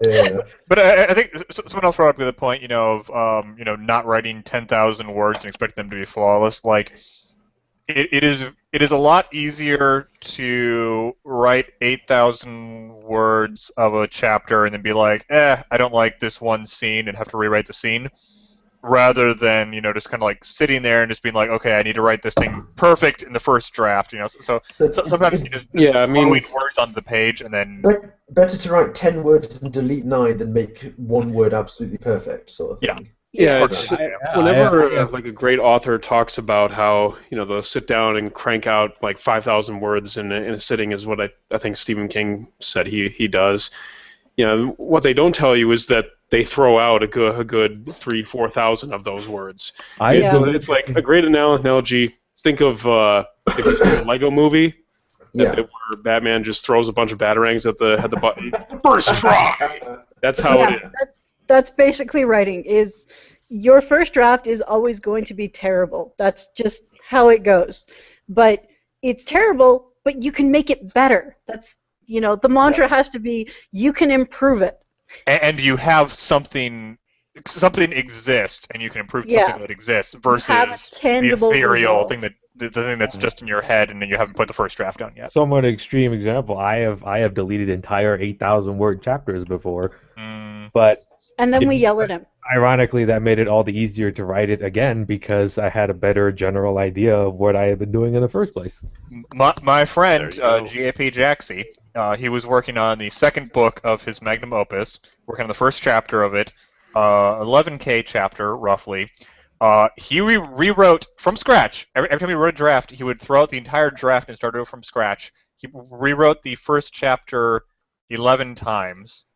Yeah. But I think someone else brought up the point, of not writing 10,000 words and expecting them to be flawless. Like, it is a lot easier to write 8,000 words of a chapter and then be like, I don't like this one scene and have to rewrite the scene, rather than just kind of like sitting there and just being like, okay, I need to write this thing perfect in the first draft. So sometimes you just throwing words on the page and then. Better to write 10 words and delete 9 than make one word absolutely perfect, sort of thing. Yeah, it's whenever like a great author talks about how they'll sit down and crank out like 5,000 words in a sitting is what I think Stephen King said he does. What they don't tell you is that they throw out a good 3,000-4,000 of those words. It's like a great analogy. Think of if you see a Lego movie. Yeah. Where Batman just throws a bunch of batarangs at the button. First try. That's how it is. That's basically writing. Is your first draft is always going to be terrible. That's just how it goes. But it's terrible, but you can make it better. That's the mantra has to be you can improve it. And you have something exists, and you can improve something that exists versus the ethereal thing the thing that's just in your head, and then you haven't put the first draft down yet. Somewhat extreme example. I have deleted entire 8,000 word chapters before, but and then we yell at him. Ironically, that made it all the easier to write it again because I had a better general idea of what I had been doing in the first place. My friend G.A.P. Jaxie, he was working on the second book of his magnum opus, working on the first chapter of it, 11K chapter roughly. He rewrote from scratch. Every time he wrote a draft, he would throw out the entire draft and start over from scratch. He rewrote the first chapter 11 times.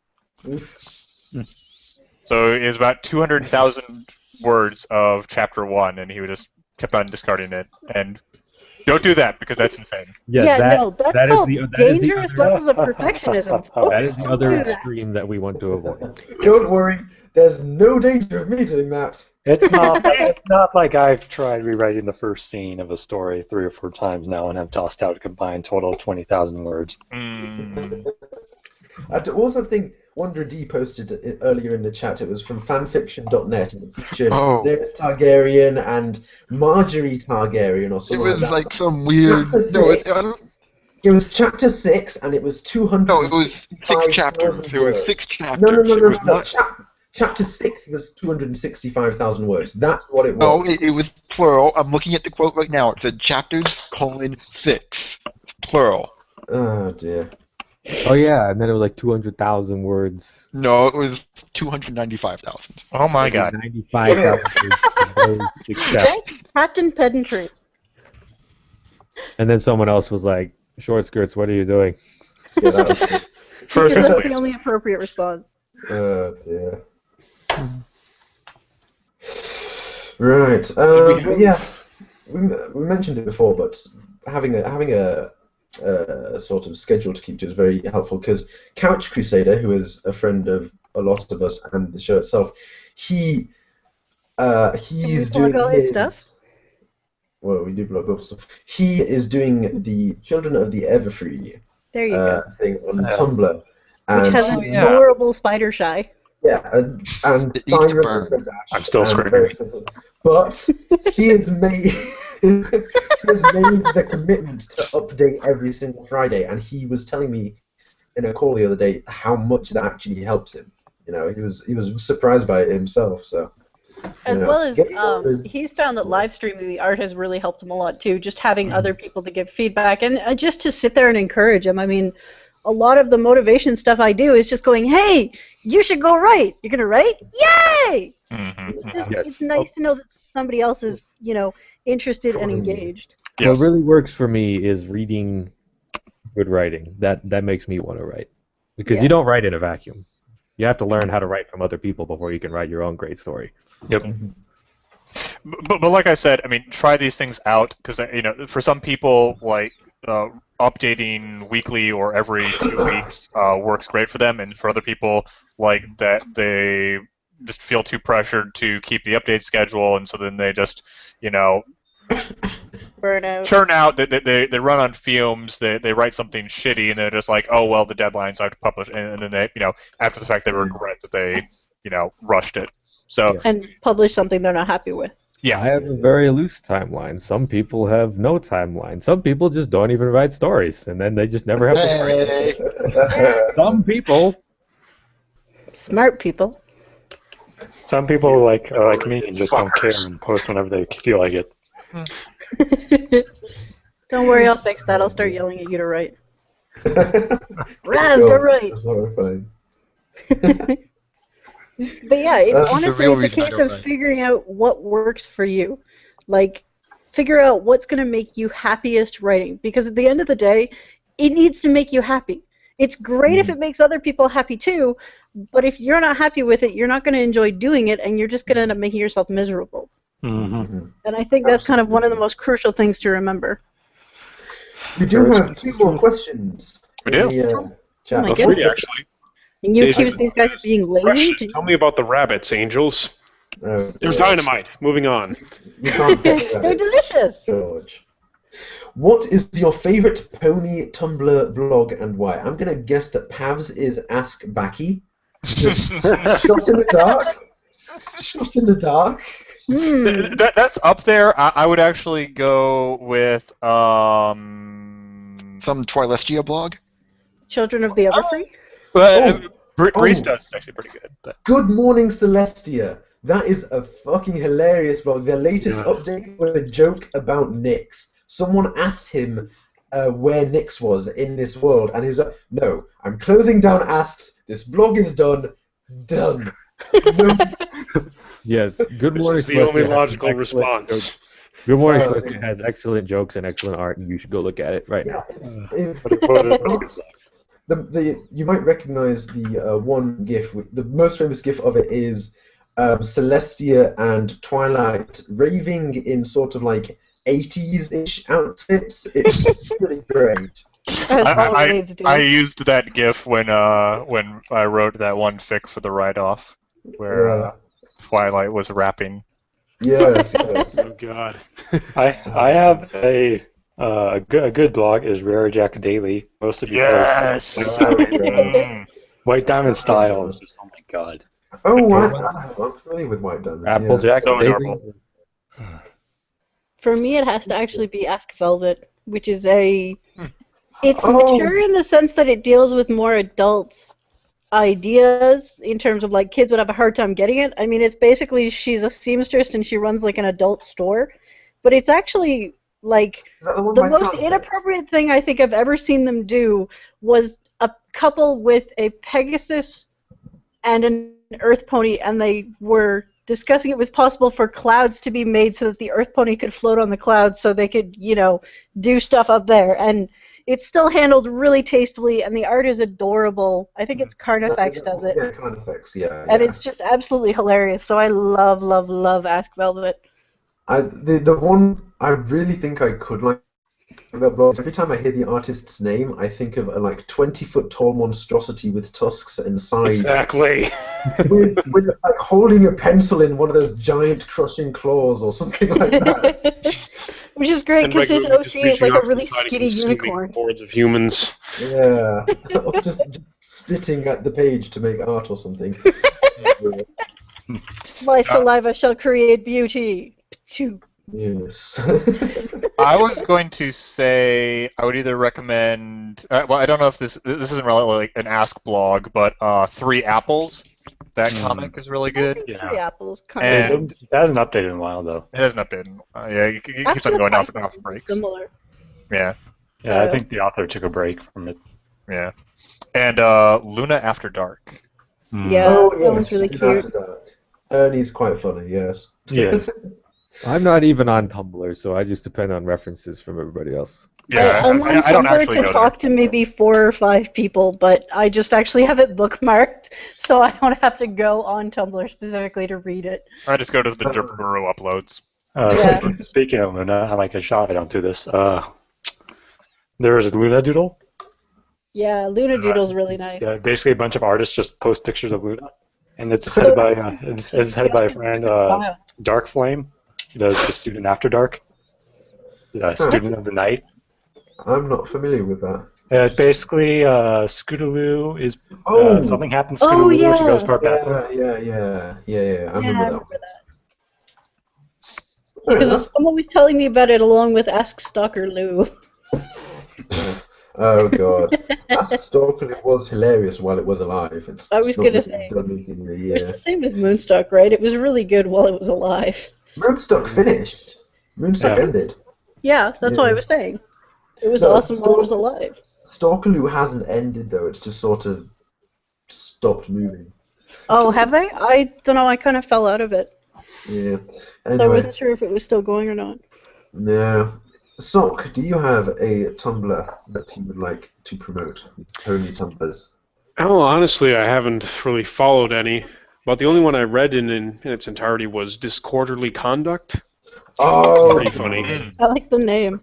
So it is about 200,000 words of chapter 1, and he would just kept on discarding it. And don't do that because that's insane. That's called dangerous levels of perfectionism. That is the other extreme that we want to avoid. Don't worry, there's no danger of me doing that. It's not like I've tried rewriting the first scene of a story 3 or 4 times now and have tossed out a combined total of 20,000 words. I also think Wonder D posted it earlier in the chat. It was from fanfiction.net, and it featured Daenerys Targaryen and Marjorie Targaryen or something. It was like some weird. It was chapter 6, and it was 200. No, it was 6 chapters. It was 6 chapters. No. Chapter 6 was 265,000 words. That's what it was. No, it was plural. I'm looking at the quote right now. It said chapters:6. Plural. Oh, dear. Oh, yeah, and then it was like 200,000 words. No, it was 295,000. Oh, my God. 95,000 Captain Pedantry. And then someone else was like, short skirts, what are you doing? Yeah, that was Because that's the only appropriate response. Oh, dear. Right. Yeah, we mentioned it before, but having a sort of schedule to keep to is very helpful because Couch Crusader, who is a friend of a lot of us and the show itself, he's doing his stuff. Well, we do blog up stuff. He is doing the Children of the Everfree thing on Tumblr, which has an adorable spider shy. Yeah, and I'm still screaming. But he has made the commitment to update every single Friday, and he was telling me in a call the other day how much that actually helps him. You know, he was surprised by it himself. So. As Yeah. well as Get started. he's found that live streaming the art has really helped him a lot too. Just having other people to give feedback and just to sit there and encourage him. I mean, a lot of the motivation stuff I do is just going, "Hey, you should go write. You're gonna write? Yay!" It's just it's nice to know that somebody else is interested and engaged. Yes. What really works for me is reading good writing. That makes me want to write because you don't write in a vacuum. You have to learn how to write from other people before you can write your own great story. Yep. But like I said, I mean, try these things out because for some people, like updating weekly or every 2 weeks works great for them, and for other people, like that they just feel too pressured to keep the update schedule, and so then they just Burnout. churn out. They run on fumes. They write something shitty, and they're just like, oh well, the deadline, so I have to publish, and then they after the fact they regret that they rushed it. So And publish something they're not happy with. yeah, I have a very loose timeline. Some people have no timeline. Some people just don't even write stories, and then they just never have to write. Some people. Smart people. Some people like me and just don't care and post whenever they feel like it. Don't worry, I'll fix that. I'll start yelling at you to write. Raz, go write. That's horrifying. But yeah, it's That's the honestly real it's a reason I case don't of write. figuring out what works for you. Like, figure out what's going to make you happiest writing. Because at the end of the day, it needs to make you happy. It's great if it makes other people happy too, but if you're not happy with it, you're not going to enjoy doing it, and you're just going to end up making yourself miserable. Mm-hmm. And I think that's kind of one of the most crucial things to remember. We do have 2 more questions. We do. in the, chat. Oh my Well, goodness. 3 actually. And you David, accuse these guys of being lazy? Question. Tell me about the rabbits, Angels. They're George. dynamite. Moving on. You can't get They're that, delicious. George. What is your favorite pony Tumblr blog and why? I'm gonna guess that Pav's is Ask Backy. Shot in the dark. Shot in the dark. That's up there. I would actually go with Some Twilestia blog? Children of the Everfree? Breeze does is actually pretty good. But. Good morning, Celestia. That is a fucking hilarious blog. Their latest Yes. update was a joke about Nyx. Someone asked him where Nyx was in this world, and he was like, "No, I'm closing down Asks. This blog is done. Done." No- Yes, Good This Morning is the only Celestia has logical excellent response. jokes. Good Morning Uh, Celestia has excellent jokes and excellent art, and you should go look at it right yeah, now. you might recognize the one GIF. The most famous GIF of it is Celestia and Twilight raving in sort of like 80s-ish outfits. It's really great. As all raves do. I used that GIF when I wrote that one fic for the write-off where Twilight was rapping. Yes, yes. Oh God. I have a good blog is Rare Jack Daily, mostly because White Diamond style is just, oh my god. Oh, wow. I'm familiar with White Diamond. Applejack So Daily. adorable. For me, it has to actually be Ask Velvet, which is it's Oh. mature in the sense that it deals with more adult ideas in terms of like kids would have a hard time getting it. I mean, it's basically she's a seamstress and she runs like an adult store, but it's actually like Is that the one the by most Trump? inappropriate thing I think I've ever seen them do was a couple with a Pegasus and an Earth pony, and they were discussing it was possible for clouds to be made so that the Earth pony could float on the clouds so they could, do stuff up there. And it's still handled really tastefully, and the art is adorable. I think it's Carnifex does it. Yeah, Carnifex, yeah. And yeah. it's just absolutely hilarious. So I love, love, love Ask Velvet. The one I really think I could like that blog. Every time I hear the artist's name, I think of a like 20-foot tall monstrosity with tusks and sides, Exactly. with like holding a pencil in one of those giant crushing claws or something like that. Which is great And because his regularly OC just is reaching like out a to really the side and skinny consuming unicorn. Hordes of humans. Yeah, or just spitting at the page to make art or something. My saliva shall create beauty. Phew. Yes. I was going to say I would either recommend. Well, I don't know if this isn't really like an Ask blog, but 3 Apples. That comic is really good. Yeah. The apples kind And It hasn't updated in a while though. it hasn't been. Yeah, it keeps After on the going off Python is breaks. similar. Yeah, Yeah, I think the author took a break from it. yeah. And Luna After Dark. Yeah, Oh, that yes. one's really Good cute. After Dark. Ernie's quite funny, yes. Yes. I'm not even on Tumblr, so I just depend on references from everybody else. Yeah, I'm on I don't Tumblr actually to go talk to maybe 4 or 5 people, but I just actually have it bookmarked, so I don't have to go on Tumblr specifically to read it. there. I just go to the Derp Guru uploads. Yeah. Speaking of Luna, I'm like a shot. I don't do this. There's Luna Doodle. Yeah, Luna Doodle's really nice. Yeah, basically a bunch of artists just post pictures of Luna, and it's headed by it's headed by a friend, Dark Flame, the student after dark, student of the night. I'm not familiar with that. It's basically Scootaloo is Oh! something happens to Oh, Scootaloo when she yeah. goes far back. Yeah. I remember that one. Because someone was telling me about it along with Ask Stalker Lou. Oh god. Ask Stalker, it was hilarious while it was alive. It's I was not gonna really say. done anything in a It year. was the same as Moonstruck, right? It was really good while it was alive. Moonstruck finished. Moonstruck Yeah. ended. Yeah, that's what Yeah. I was saying. It was No, awesome while it was alive. Stalkerloo hasn't ended though, it's just sort of stopped moving. Oh, have they? I don't know, I kind of fell out of it. Yeah. So I Anyway, wasn't sure if it was still going or not. yeah. Sock, do you have a Tumblr that you would like to promote? Only Tumblrs. Oh, honestly, I haven't really followed any. But the only one I read in its entirety was Disorderly Conduct. Oh, Pretty funny. I like the name.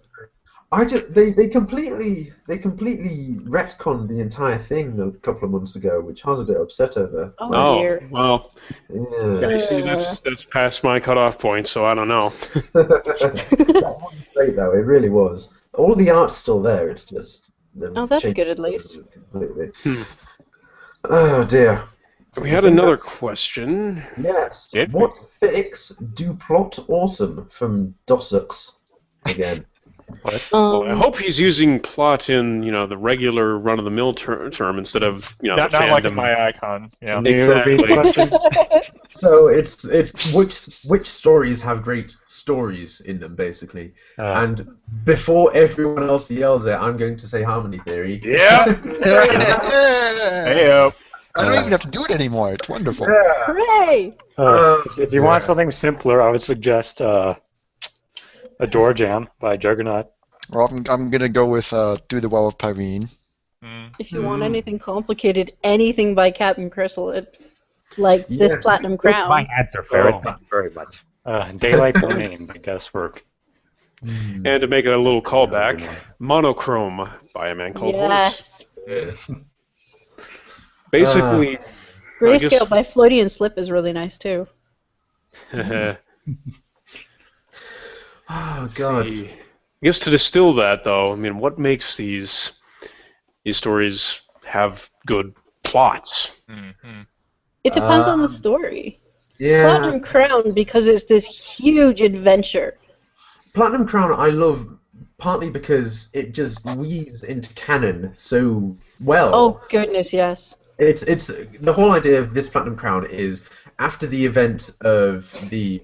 They completely retconned the entire thing a couple of months ago, which I was a bit upset over. Oh, dear. Well, Yeah. you see, that's past my cutoff point, so I don't know. That was great though, it really was. All the art's still there, it's just Oh, that's good at least. completely. Hmm. Oh dear. We had another question. Yes. Did we? What fix do plot awesome from Dossux again? Well, I hope he's using plot in, the regular run-of-the-mill term instead of, Not the like fandom. in my icon. Yeah. Can you repeat the question? So it's which stories have great stories in them, basically. And before everyone else yells it, I'm going to say Harmony Theory. Yeah. Hey, I don't even have to do it anymore. It's wonderful. Yeah. Hooray! If you want something simpler, I would suggest A Door Jam by Juggernaut. Well, I'm gonna go with Through the Well of Pyrene. If you want anything complicated, anything by Captain Chrysalid, like this Yes. Platinum Crown. My answer, Ferret. Thank you very much. Daylight Burning by Guesswork. And to make a little callback, Monochrome by a man called Horse. Yes. Basically, Grayscale by Floaty and Slip is really nice too. Oh God. I guess to distill that, though, I mean, what makes these stories have good plots? It depends on the story. Yeah. Platinum Crown, because it's this huge adventure. Platinum Crown I love partly because it just weaves into canon so well. Oh goodness, yes. It's the whole idea of this Platinum Crown is after the event of the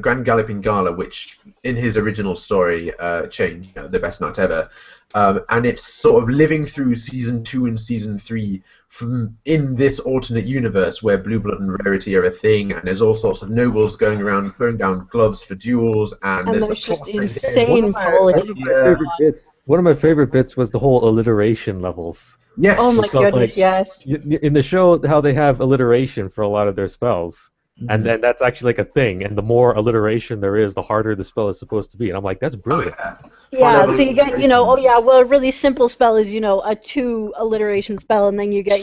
Grand Galloping Gala, which in his original story changed the best night ever, and it's sort of living through season 2 and season 3 from in this alternate universe where Blue Blood and Rarity are a thing, and there's all sorts of nobles going around throwing down gloves for duels, and And there's there's a just plot insane politics. One of my favorite bits was the whole alliteration levels. Yes. Oh my So, goodness, like, yes. In the show, how they have alliteration for a lot of their spells, and then that's actually like a thing. And the more alliteration there is, the harder the spell is supposed to be. And I'm like, that's brilliant. Yeah, so you get, oh yeah, well, a really simple spell is, a 2 alliteration spell, and then you get,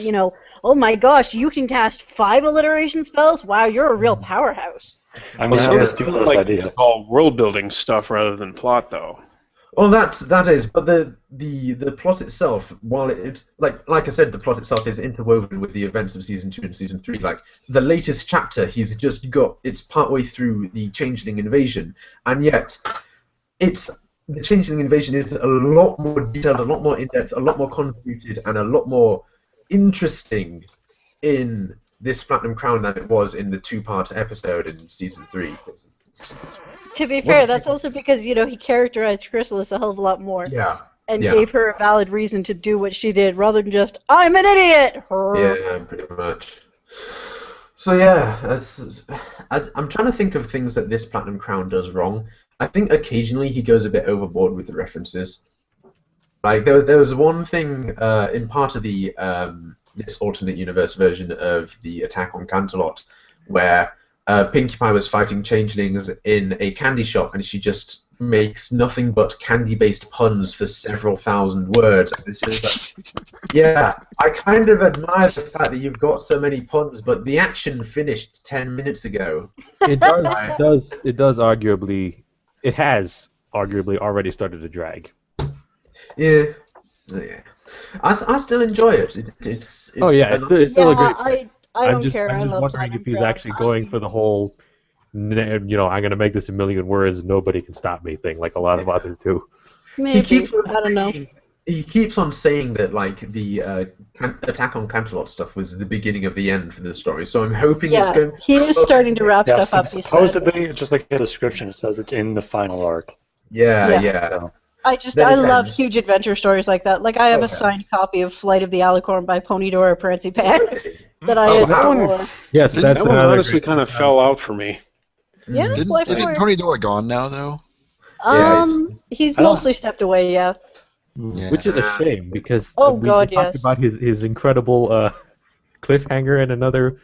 oh my gosh, you can cast 5 alliteration spells? Wow, you're a real powerhouse. I'm Well, going so to this steal is this like idea. all world-building stuff rather than plot, though. Well, that is, but the plot itself, while it's like I said, the plot itself is interwoven with the events of season 2 and season 3. Like the latest chapter, he's just got it's partway through the Changeling invasion, and yet the Changeling invasion is a lot more detailed, a lot more in depth, a lot more convoluted, and a lot more interesting in this Platinum Crown than it was in the 2-part episode in season 3. To be fair, that's also because, you know, he characterized Chrysalis a hell of a lot more. Yeah. And Yeah. gave her a valid reason to do what she did, rather than just, I'm an idiot! Yeah, pretty much. So yeah, I'm trying to think of things that this Platinum Crown does wrong. I think occasionally he goes a bit overboard with the references. Like there was one thing in part of the this alternate universe version of the Attack on Canterlot where Pinkie Pie was fighting changelings in a candy shop, and she just makes nothing but candy-based puns for several thousand words. And it's just like, yeah, I kind of admire the fact that you've got so many puns, but the action finished 10 minutes ago. It does. It does arguably. It has arguably already started to drag. Yeah. I still enjoy it. It's Oh yeah, it's still a great. I don't care. I'm I just love wondering if Platinum he's Crown. actually going for the whole, I'm going to make this a million words, nobody can stop me thing, like a lot of others do. Maybe. I don't know. He keeps on saying that like the Attack on Canterlot stuff was the beginning of the end for the story. So I'm hoping it's going. He is starting to wrap stuff up. He said. Supposedly, just like the description, it says it's in the final arc. Yeah. So, I love huge adventure stories like that. Like I have a signed copy of Flight of the Alicorn by Ponydora Prancy Pants that I adore. Yes, that's that one another honestly great- kind of fell out for me. Yeah, Isn't Flight of Ponydora gone now, though? He's mostly stepped away. Yeah. Yeah. Which is a shame because we God, talked yes. about his incredible cliffhanger in another.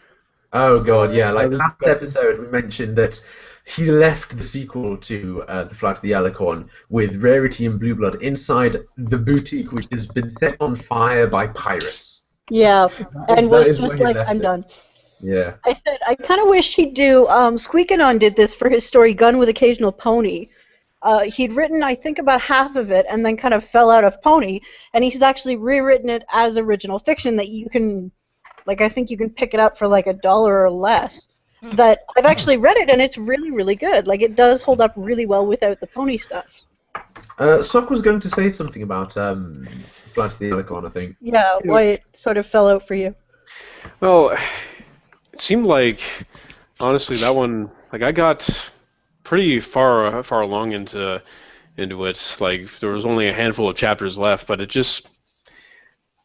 Oh god, yeah. Like last episode, we mentioned that he left the sequel to The Flight of the Alicorn with Rarity and Blue Blood inside the boutique, which has been set on fire by pirates. Yeah, and that was is where just he like, left I'm it. done. Yeah. I said, I kind of wish he'd do, Squeakin' On did this for his story Gun with Occasional Pony. He'd written, I think, about half of it and then kind of fell out of Pony, and he's actually rewritten it as original fiction that you can, like, I think you can pick it up for like $1 or less. That I've actually read it, and it's really, really good. Like, it does hold up really well without the pony stuff. Sock was going to say something about Flight of the Alicorn, I think. Yeah, why it sort of fell out for you. Well, it seemed like, honestly, that one, like, I got pretty far along into it. Like, there was only a handful of chapters left, but it just,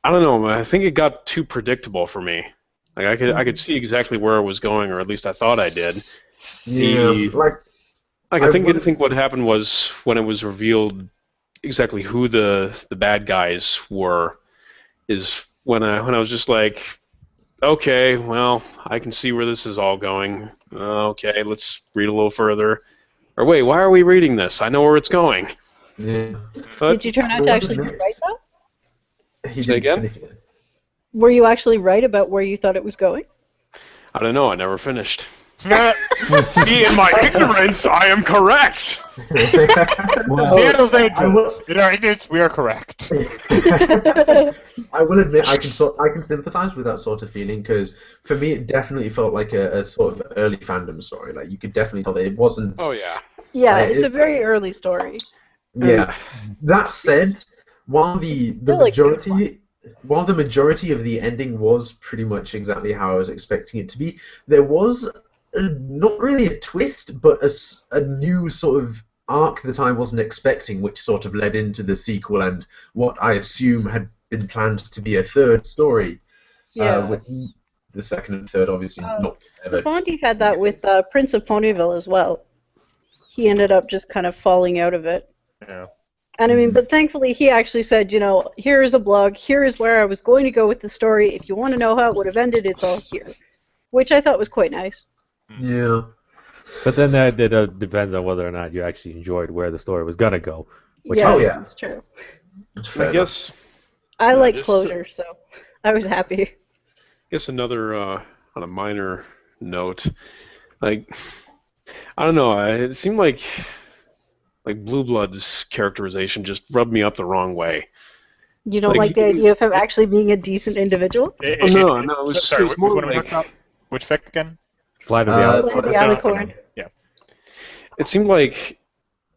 I don't know, I think it got too predictable for me. Like, I could see exactly where it was going, or at least I thought I did. Yeah, I think what happened was when it was revealed exactly who the bad guys were, is when I was just like, okay, well, I can see where this is all going. Okay, let's read a little further. Or wait, why are we reading this? I know where it's going. Yeah. But Did you turn out to actually be right, though? He Say didn't again? finish it. Were you actually right about where you thought it was going? I don't know. I never finished. See, In my ignorance, I am correct. Seattle's Angels. In our ignorance, we are correct. I will admit I can sympathize with that sort of feeling because for me it definitely felt like a sort of early fandom story. Like you could definitely tell that it wasn't. Oh yeah. Yeah, it's a very early story. Yeah. That said, while the Still a good majority of the ending was pretty much exactly how I was expecting it to be, there was not really a twist, but a new sort of arc that I wasn't expecting, which sort of led into the sequel and what I assume had been planned to be a third story. Yeah. With the second and third, obviously, not ever. Bondi had that with Prince of Ponyville as well. He ended up just kind of falling out of it. Yeah. And I mean, but thankfully he actually said, you know, here is a blog, here is where I was going to go with the story. If you want to know how it would have ended, it's all here. Which I thought was quite nice. Yeah. But then that depends on whether or not you actually enjoyed where the story was gonna go. Yeah, Oh, yeah. that's true. I guess I like just- closure, so I was happy. another on a minor note, like I don't know, it seemed like Blue Blood's characterization just rubbed me up the wrong way. You don't Like, like the idea of him actually being a decent individual? No, it was, Sorry, it was more what are we like talking about? Which fic again? Flight of the Alicorn. Like the Alicorn. Yeah. it seemed like,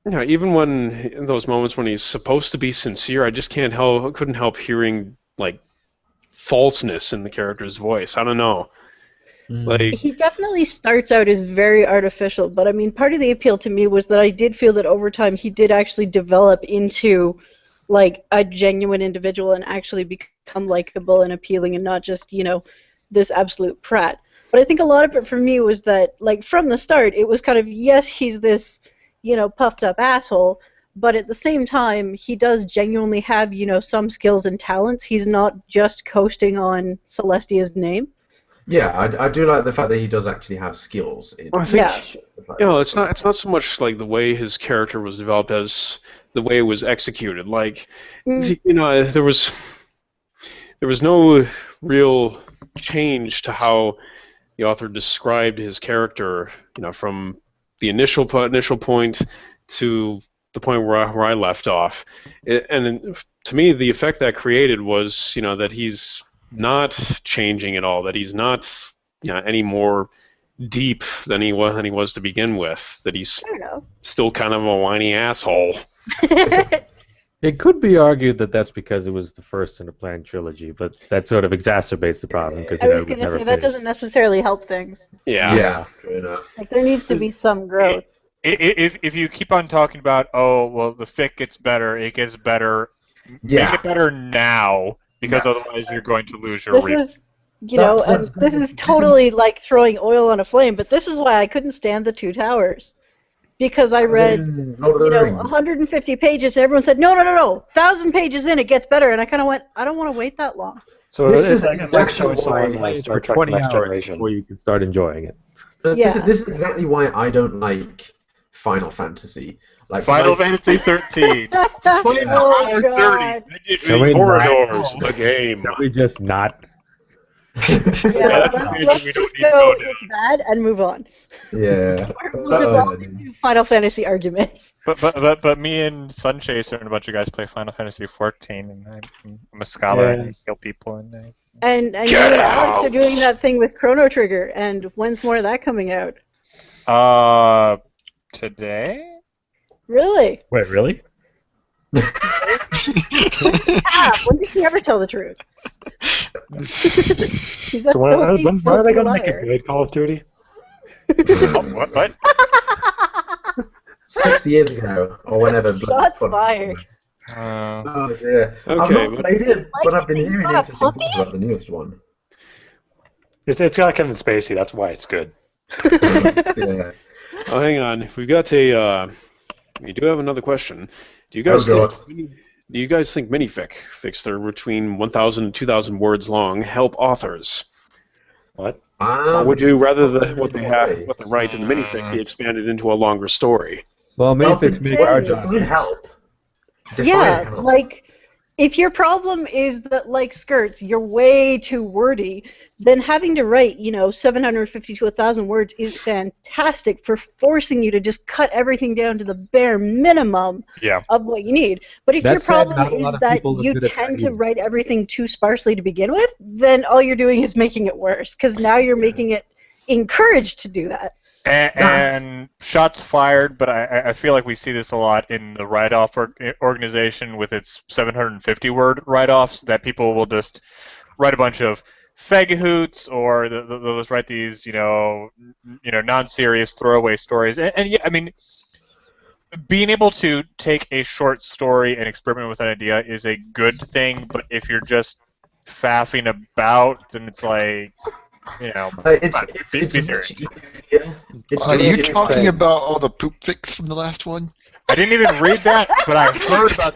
you know, even when in those moments when he's supposed to be sincere, I just couldn't help hearing like falseness in the character's voice. I don't know. Like, He definitely starts out as very artificial, but I mean, part of the appeal to me was that I did feel that over time he did actually develop into like a genuine individual and actually become likable and appealing and not just, this absolute prat. But I think a lot of it for me was that, like, from the start, it was kind of, yes, he's this, puffed up asshole, but at the same time, he does genuinely have, some skills and talents. He's not just coasting on Celestia's name. Yeah, I do like the fact that he does actually have skills. I think it's not so much like the way his character was developed as the way it was executed. Like, there was no real change to how the author described his character, from the initial point to the point where I left off. And to me, the effect that created was, that he's not changing at all, that he's not any more deep than he was to begin with, that he's still kind of a whiny asshole. It could be argued that that's because it was the first in a planned trilogy, but that sort of exacerbates the problem. Because I was going to say that doesn't necessarily help things. Yeah. True enough. Like, there needs to be some growth. If you keep on talking about, the fic gets better, it gets better, make it better now, because otherwise you're going to lose your reader. This is totally like throwing oil on a flame, but this is why I couldn't stand The Two Towers. Because I read, 150 pages, and everyone said, no, 1,000 pages in, it gets better, and I kind of went, I don't want to wait that long. So it's like showing someone like Star Trek Next Generation. Before you can start enjoying it. This is exactly why I don't like Final Fantasy. Like Final Fantasy 13. Oh, God. Corridors, the game. Can we just not? Let's just go, it's bad, and move on. Yeah. We'll develop into Final Fantasy arguments. But me and Sunchaser and a bunch of guys play Final Fantasy 14, and I'm a scholar and I kill people. And you and Alex are doing that thing with Chrono Trigger, and when's more of that coming out? Today? Really? Wait, really? When did he ever tell the truth? So when are they going to make a good Call of Duty? What? 6 years ago, or whenever. Shots fired. Oh dear. Okay, I've not played it, but I've been hearing interesting things about the newest one. It's got Kevin Spacey, that's why it's good. Yeah. Oh, hang on. We've got we do have another question. Do you guys think minifics that are between 1,000 and 2,000 words long help authors? What? Or would you rather what they write in the minific be expanded into a longer story? Well, minifics make our job. Help. Yeah, like, if your problem is that, like Skirts, you're way too wordy, then having to write, 750 to 1,000 words is fantastic for forcing you to just cut everything down to the bare minimum of what you need. But if your problem is that you tend to write everything too sparsely to begin with, then all you're doing is making it worse, because now you're making it encouraged to do that. And shots fired, but I feel like we see this a lot in the write-off organization with its 750-word write-offs, that people will just write a bunch of fag-hoots, or they'll just write these, non-serious throwaway stories. And yeah, I mean, being able to take a short story and experiment with an idea is a good thing, but if you're just faffing about, then it's like... be serious. Are you talking about all the poop fics from the last one? I didn't even read that, but I heard about.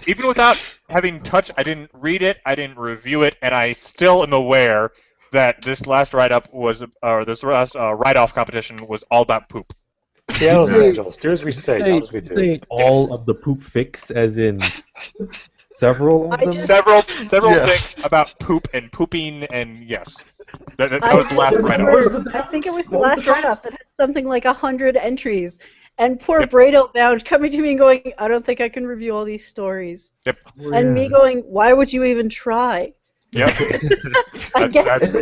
Even without having touched, I didn't read it, I didn't review it, and I still am aware that this last write-up was, or this last write-off competition was all about poop. Yeah, Angels. Do as we say, as we do. Say all of the poop fics, as in several of them. Several things about poop and pooping, and yes. That was the last write-off. I think it was the last write-off that had something like 100 entries. And poor Brado bound coming to me and going, I don't think I can review all these stories. Yep. And me going, why would you even try? Yep. I guess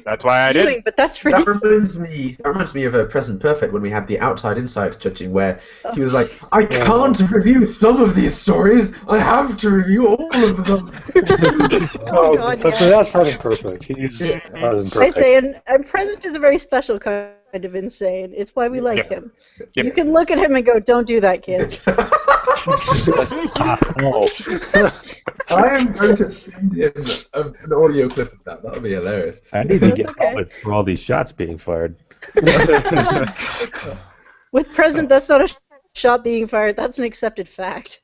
That's why I did. but that's That ridiculous. reminds me of a Present Perfect when we had the outside inside judging, where he was like, "I can't review some of these stories. I have to review all of them." Oh, God, but yeah. that's Present Perfect. He's Present I Perfect. say, and Present is a very special kind of insane. It's why we like him. Yep. You can look at him and go, "Don't do that, kids." Oh. I am going to send him an audio clip of that. That'll be hilarious. I need to That's get okay. helmets for all these shots being fired. With Present, that's not a shot being fired. That's an accepted fact.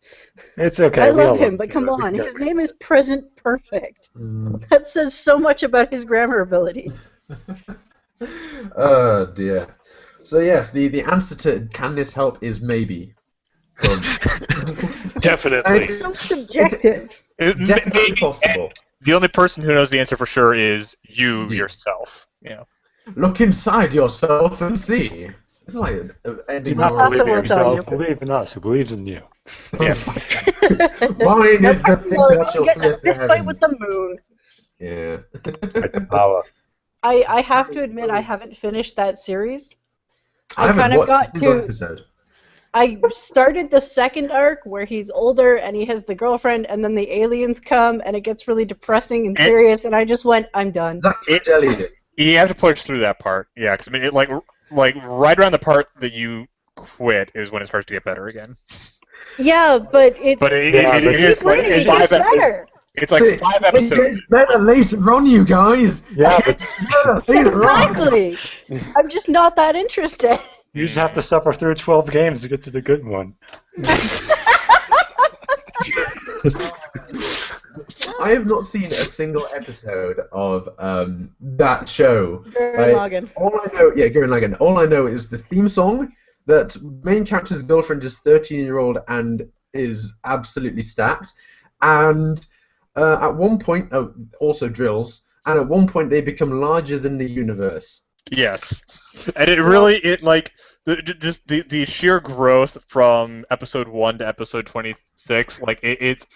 It's okay. I we all love him, but come we on, get his name is Present Perfect. Mm. That says so much about his grammar ability. Oh dear. So yes, the answer to can this help is maybe. Definitely. It's so subjective. Definitely Maybe. possible. The only person who knows the answer for sure is you yourself. Yeah. Look inside yourself and see. It's like Do ending not your- That's believe in what I'll tell yourself. you. Believe in us who believes in you. Yes. Mine is the thing Well, that shall get a pierce the fist fight heavens. with the moon. Yeah. Like the power. I have to admit, I haven't finished that series. I haven't kind of watched got a single to- episode. I started the second arc where he's older and he has the girlfriend, and then the aliens come, and it gets really depressing and serious, and I just went, I'm done. Is that jelly? You have to push through that part. Yeah, because I mean, like right around the part that you quit is when it starts to get better again. Yeah, but it's But it keep is like reading, it five. gets better. It's like 5 It episodes. gets better later on, you guys. Yeah, It gets better later on. Exactly. I'm just not that interested. You just have to suffer through 12 games to get to the good one. I have not seen a single episode of that show. Gurren Lagann. All I know, yeah, Gurren Lagann. All I know is the theme song. That main character's girlfriend is 13-year-old and is absolutely stacked. And at one point, also drills. And at one point, they become larger than the universe. Yes, and it really like the sheer growth from episode 1 to episode 26. Like it's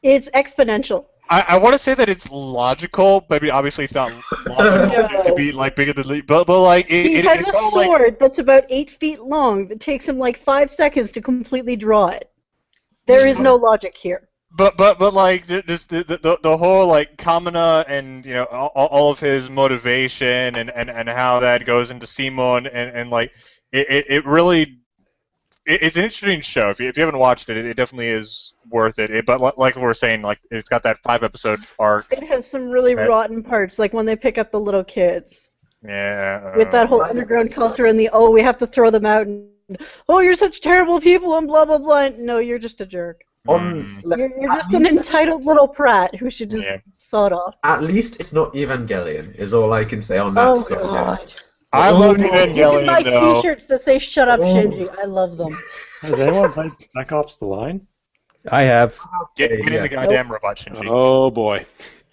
exponential. I want to say that it's logical, but I mean, obviously it's not logical to be like bigger than. But like He has a sword that's about 8 feet long that takes him like 5 seconds to completely draw it. There is no logic here. But like just the whole like Kamina and all of his motivation and how that goes into Simon and like it really it's an interesting show. If you haven't watched it, it definitely is worth it. But like we were saying, like it's got that 5-episode arc. It has some really rotten parts, like when they pick up the little kids. Yeah. With that whole underground culture and the we have to throw them out and you're such terrible people and blah blah blah. No, you're just a jerk. You're just an entitled little prat who should just saw it off. At least it's not Evangelion, is all I can say on that subject. God. I love You can Evangelion buy though. T-shirts that say "Shut up, Shinji." I love them. Has anyone played Spec Ops: The Line? I have. Get in Yeah. the goddamn robot, Shinji. Oh boy.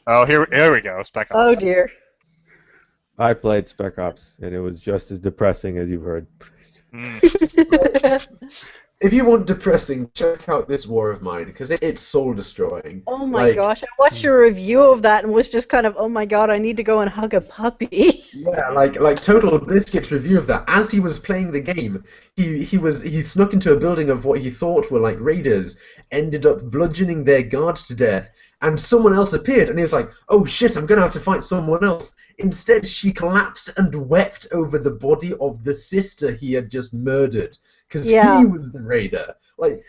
Oh, here we go. Spec Ops. Oh dear. I played Spec Ops, and it was just as depressing as you've heard. If you want depressing, check out this War of Mine, because it's soul-destroying. Oh my gosh, I watched a review of that and was just kind of, oh my god, I need to go and hug a puppy. Yeah, like Total Biscuit's review of that. As he was playing the game, he snuck into a building of what he thought were like raiders, ended up bludgeoning their guard to death, and someone else appeared, and he was like, oh shit, I'm gonna have to fight someone else. Instead, she collapsed and wept over the body of the sister he had just murdered, because he was the raider. Like,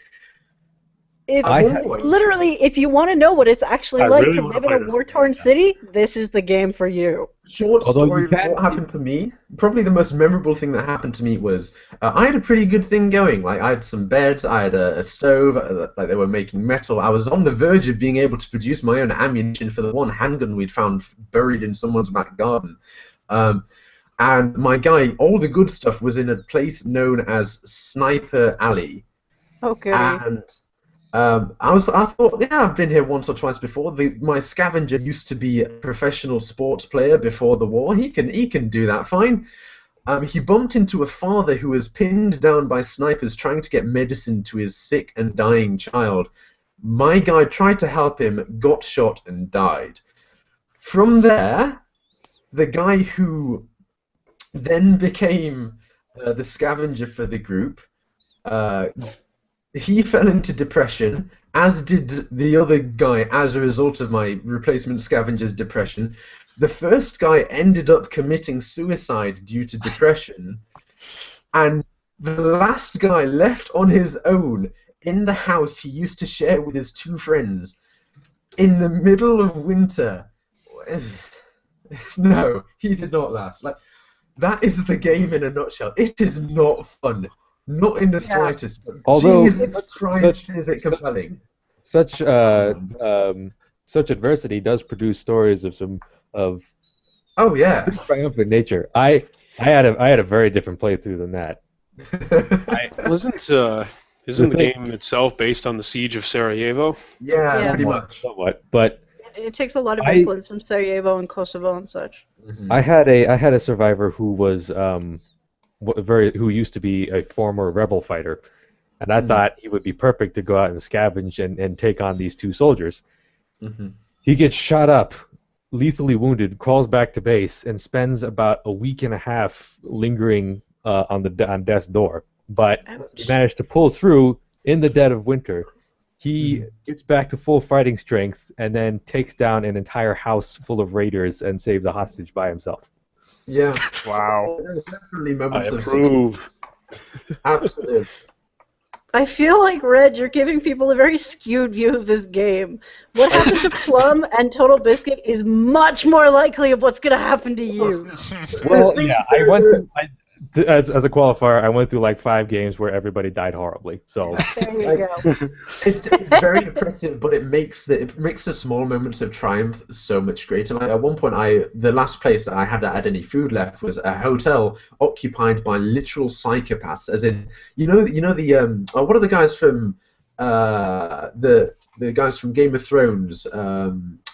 It's I- literally, if you want to know what it's actually I like really to wanna live in play a this war-torn game, yeah. city, this is the game for you. short Although story you of can- what happened to me. Probably the most memorable thing that happened to me was I had a pretty good thing going. Like I had some beds, I had a stove, like they were making metal. I was on the verge of being able to produce my own ammunition for the one handgun we'd found buried in someone's back garden. And my guy, all the good stuff was in a place known as Sniper Alley. Okay. And I thought, yeah, I've been here once or twice before. My scavenger used to be a professional sports player before the war. He can do that fine. He bumped into a father who was pinned down by snipers trying to get medicine to his sick and dying child. My guy tried to help him, got shot, and died. From there, the guy who then became the scavenger for the group, he fell into depression, as did the other guy as a result of my replacement scavenger's depression. The first guy ended up committing suicide due to depression, and the last guy left on his own in the house he used to share with his two friends in the middle of winter. No, he did not last. Like, that is the game in a nutshell. It is not fun. Not in the slightest. But Although Jesus Christ, is it compelling. Such adversity does produce stories of Oh yeah. triumphant nature. I had a very different playthrough than that. Isn't the game itself based on the siege of Sarajevo? Yeah, pretty much. Somewhat, but It takes a lot of influence from Sarajevo and Kosovo and such. Mm-hmm. I had a survivor who was who used to be a former rebel fighter, and I thought he would be perfect to go out and scavenge and take on these two soldiers. Mm-hmm. He gets shot up, lethally wounded, crawls back to base, and spends about a week and a half lingering on death's door. But he managed to pull through in the dead of winter. He gets back to full fighting strength and then takes down an entire house full of raiders and saves a hostage by himself. Yeah. Wow. There's definitely I moments of approve. Absolutely. I feel like, Red, you're giving people a very skewed view of this game. What happened to Plum and Total Biscuit is much more likely of what's going to happen to you. Well, yeah, I went through, as a qualifier, I went through like 5 games where everybody died horribly. So There you go. It's very impressive, but it makes the small moments of triumph so much greater. Like at one point, the last place that I had that had any food left was a hotel occupied by literal psychopaths. As in, what are the guys from the guys from Game of Thrones?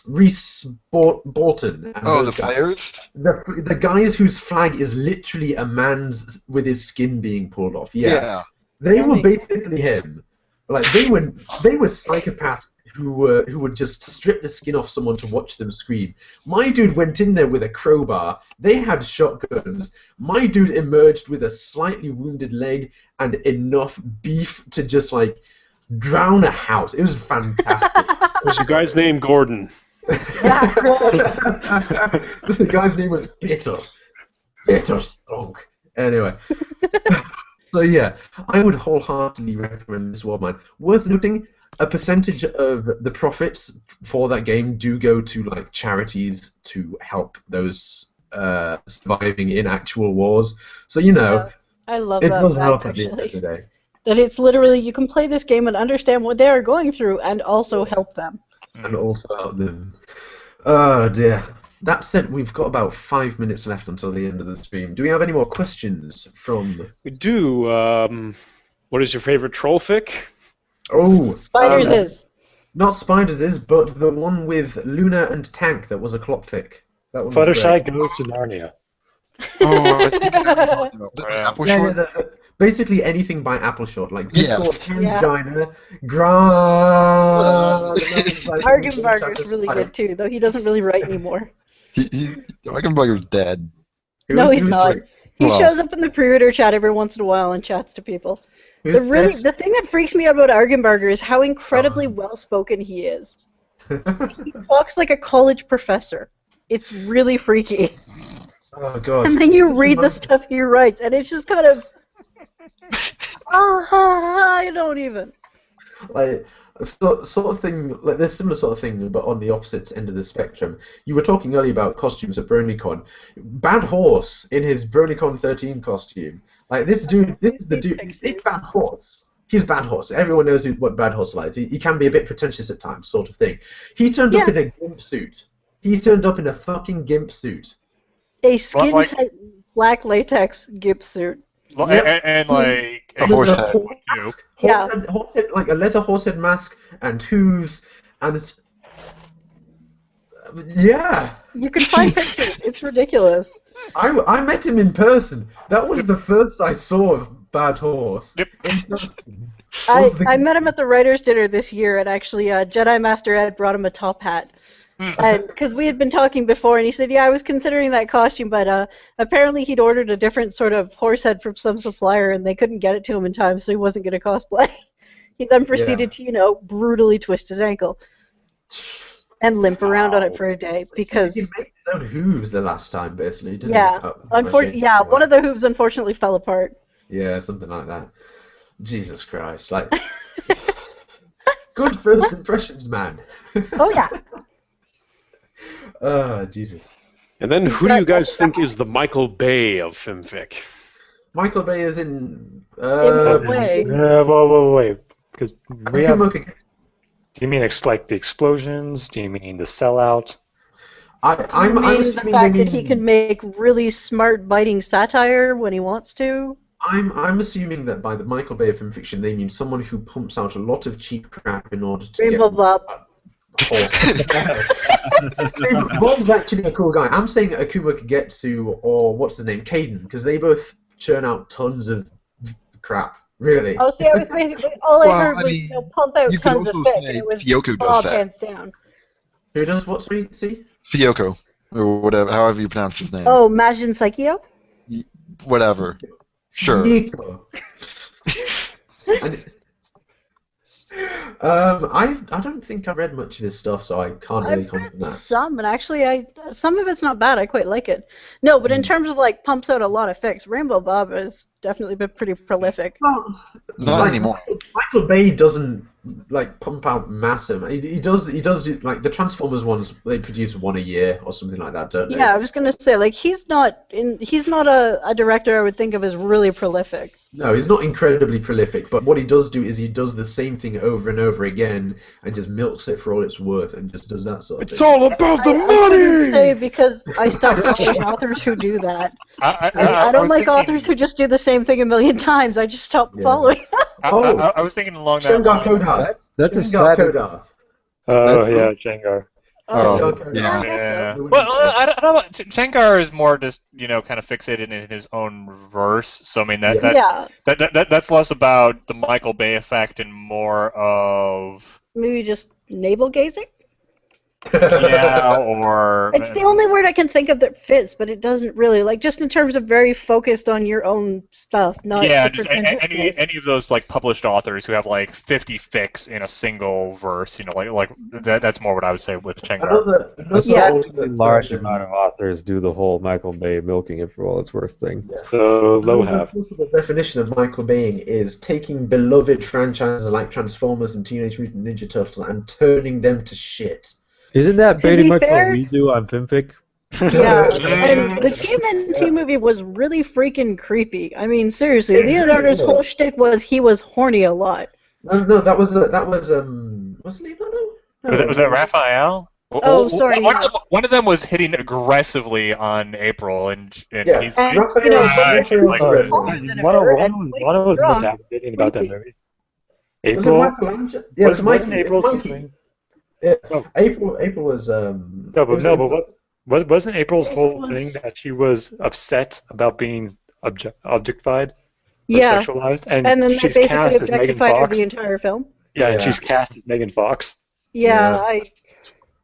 Reese Bolton. And Oh, those the guys. players? The guys whose flag is literally a man's with his skin being pulled off. Yeah. They were basically him. Like they were psychopaths who would just strip the skin off someone to watch them scream. My dude went in there with a crowbar. They had shotguns. My dude emerged with a slightly wounded leg and enough beef to just like drown a house. It was fantastic. Was your guy's name Gordon? The guy's name was Bitter Strong. Anyway. So yeah, I would wholeheartedly recommend this world mine. Worth noting, a percentage of the profits for that game do go to like charities to help those surviving in actual wars. So I love it that does fact, help at the end of actually. the day. That it's literally, you can play this game and understand what they are going through and also help them. And also help them. Oh dear. That said, we've got about 5 minutes left until the end of the stream. Do we have any more questions from? We do. What is your favorite troll fic? Oh, Spiders is. not Spiders is, but the one with Luna and Tank that was a Klopfic. That one was Fluttershy great. goes to Narnia. Oh, I think I know what you're talking about. The Apple Yeah, Short? basically anything by Appleshot, like Yeah. Discord, Yeah. Tangina, Grand. Argenbarger's really good too, though he doesn't really write anymore. Eigenberger's dead. No, he's not. He Well. shows up in the pre-order chat every once in a while and chats to people. Who's The thing that freaks me out about Argenbarger is how incredibly well-spoken he is. He talks like a college professor. It's really freaky. Oh god. And then you read the stuff he writes, and it's just kind of... I don't even. Like sort of thing, like this similar sort of thing, but on the opposite end of the spectrum. You were talking earlier about costumes at BronyCon. Bad Horse in his BronyCon 13 costume. Like this dude, this is the dude. It's Bad Horse. He's Bad Horse. Everyone knows what Bad Horse is. He can be a bit pretentious at times, sort of thing. He turned up in a gimp suit. He turned up in a fucking gimp suit. A skin-tight black latex gimp suit. And like A horse head. Like a leather horse head mask and hooves and yeah. You can find pictures. It's ridiculous. I met him in person. That was the first I saw of Bad Horse. Yep. In person. I met him at the writers' dinner this year, and actually, Jedi Master Ed brought him a top hat. And because we had been talking before, and he said, "Yeah, I was considering that costume, but apparently he'd ordered a different sort of horse head from some supplier, and they couldn't get it to him in time, so he wasn't going to cosplay." He then proceeded to, brutally twist his ankle and limp around on it for a day because He made his own hooves the last time, basically, didn't yeah, he? one of the hooves unfortunately fell apart. Yeah, something like that. Jesus Christ, like good first impressions, man. Oh yeah. Jesus. And then who do you guys think is the Michael Bay of Femfic? Michael Bay is in. what way? Wait. Because we have. Okay. Do you mean like the explosions? Do you mean the sellout? I'm the assuming fact they that he mean- can make really smart, biting satire when he wants to. I'm assuming that by the Michael Bay of film fiction they mean someone who pumps out a lot of cheap crap in order to Rainbow get Bob. See, Bob's actually a cool guy. I'm saying Akuma Kagetsu or what's the name, Caden, because they both churn out tons of crap. Really. Oh, see, I was basically all I Well, heard I was mean, pump out you could tons of also fic, say and it was Fyoko does Bob that. hands down. Who does what? See? Fyoko, or whatever, however you pronounce his name. Oh, Majin Saikyo? Whatever. Sure. Nico. I don't think I read much of his stuff, so I can't really I've comment on read that. some, and actually, some of it's not bad. I quite like it. No, but in terms of like pumps out a lot of fics, Rainbow Bob has definitely been pretty prolific. Well, Not anymore. Michael Bay doesn't like pump out massive. He does do, like the Transformers ones. They produce one a year or something like that, don't they? Yeah, I was gonna say like he's not a director I would think of as really prolific. No, he's not incredibly prolific, but what he does do is he does the same thing over and over again and just milks it for all it's worth and just does that sort of It's thing. all about the I couldn't money! say because I stopped following authors who do that. I don't was like thinking- authors who just do the same thing a million times. I just stopped Yeah. following. I was thinking along that Shengar line. Kodar. That's a Shengar sad. Kodar. Oh, That's- yeah, Jengar. Oh, Shengar yeah. I guess so. Well, I don't know. Chengar is more just kind of fixated in his own verse. So I mean Yeah. that's less about the Michael Bay effect and more of Maybe just navel gazing? or It's the only word I can think of that fits, but it doesn't really. Like, just in terms of very focused on your own stuff, not yeah, the just pretentiousness. any of those like published authors who have like 50 fics in a single verse. Like that's more what I would say with Chengar. A Yeah. large person- amount of authors do the whole Michael Bay milking it for all it's worth thing. So low Another half. possible definition of Michael Baying is taking beloved franchises like Transformers and Teenage Mutant Ninja Turtles and turning them to shit. Isn't that To pretty be much fair- what we do on FimFic? Yeah, and the TMNT movie was really freaking creepy. I mean, seriously, Leonardo's whole shtick was he was horny a lot. No, that was wasn't Leonardo? No. Was that Raphael? Oh, sorry, One, yeah. one of them was hitting aggressively on April, and Yeah. he's And, Raphael- you know, Raphael- like, Raphael- One of us must have been thinking about that movie. Was it April? Michelangelo? Yeah, it was Wasn't Mikey. April It's Mikey. something? Yeah. Oh. April was No, but wasn't April's whole thing that she was upset about being objectified or yeah, sexualized, and then they she's basically cast as Megan objectified her Fox? the entire film. Yeah, and Yeah. she's cast as Megan Fox. Yeah, Yeah. I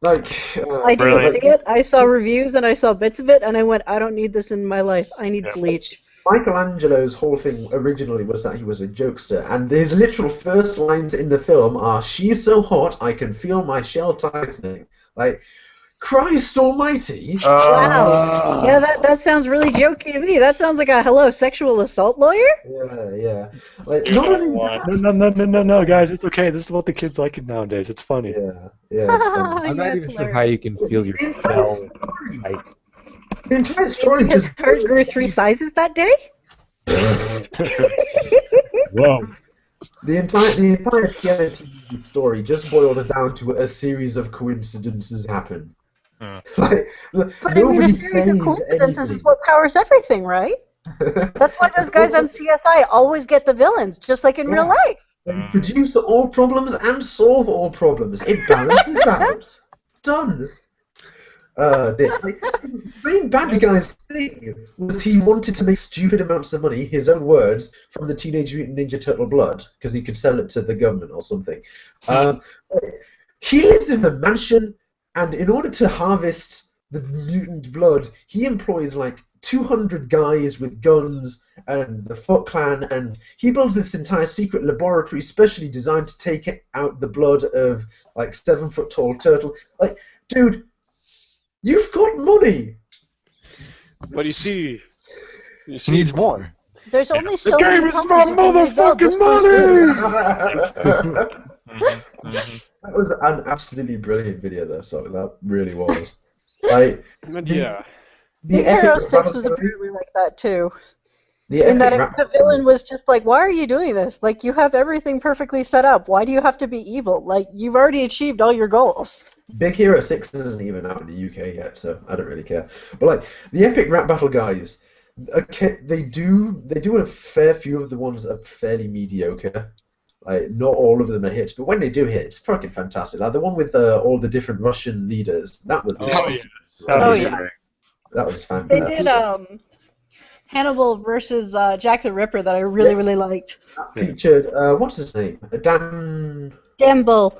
I didn't Brilliant. see it. I saw reviews and I saw bits of it, and I went, I don't need this in my life. I need Yeah. Bleach. Michelangelo's whole thing originally was that he was a jokester, and his literal first lines in the film are, "She's so hot, I can feel my shell tightening." Like, Christ almighty! Wow. Yeah, that sounds really jokey to me. That sounds like a hello sexual assault lawyer. Yeah. Like, not only that, No, guys, it's okay. This is what the kids like it nowadays. It's funny. yeah, it's funny. I'm not Yeah, even it's sure how you can feel your The entire shell. story- The entire story His just heart grew 3 sizes that day. Whoa. the entire TMNT story just boiled down to a series of coincidences happen. Hmm. Like, But I mean, nobody a series of says coincidences is anything. what powers everything, right? That's why those guys on CSI always get the villains, just like in real Yeah. life. They produce all problems and solve all problems. It balances out. Done. The main bad guy's thing was he wanted to make stupid amounts of money, his own words, from the Teenage Mutant Ninja Turtle blood, because he could sell it to the government or something. He lives in a mansion, And in order to harvest the mutant blood, he employs like 200 guys with guns and the Foot Clan, and he builds this entire secret laboratory specially designed to take out the blood of like 7-foot-tall turtle. Like, dude, you've got money. But you see, He needs more. There's only the so game many is companies about that can rebuild this motherfucking money! person. That was an absolutely brilliant video, though. So that really was. Like, But yeah. the Big Hero epic 6 battle was guys- apparently like that too. the In that epic the villain was just like, why are you doing this? Like, you have everything perfectly set up. Why do you have to be evil? Like, you've already achieved all your goals. Big Hero 6 isn't even out in the UK yet, so I don't really care. But like the epic rap battle guys, okay, they do a fair few of the ones that are fairly mediocre. Like, not all of them are hits, but when they do hit, it's fucking fantastic. Like the one with all the different Russian leaders, that was Oh, yeah. Oh, yeah. that was They fantastic. did Hannibal versus Jack the Ripper that I really, Yeah. really liked. That featured what's his name? Dembo,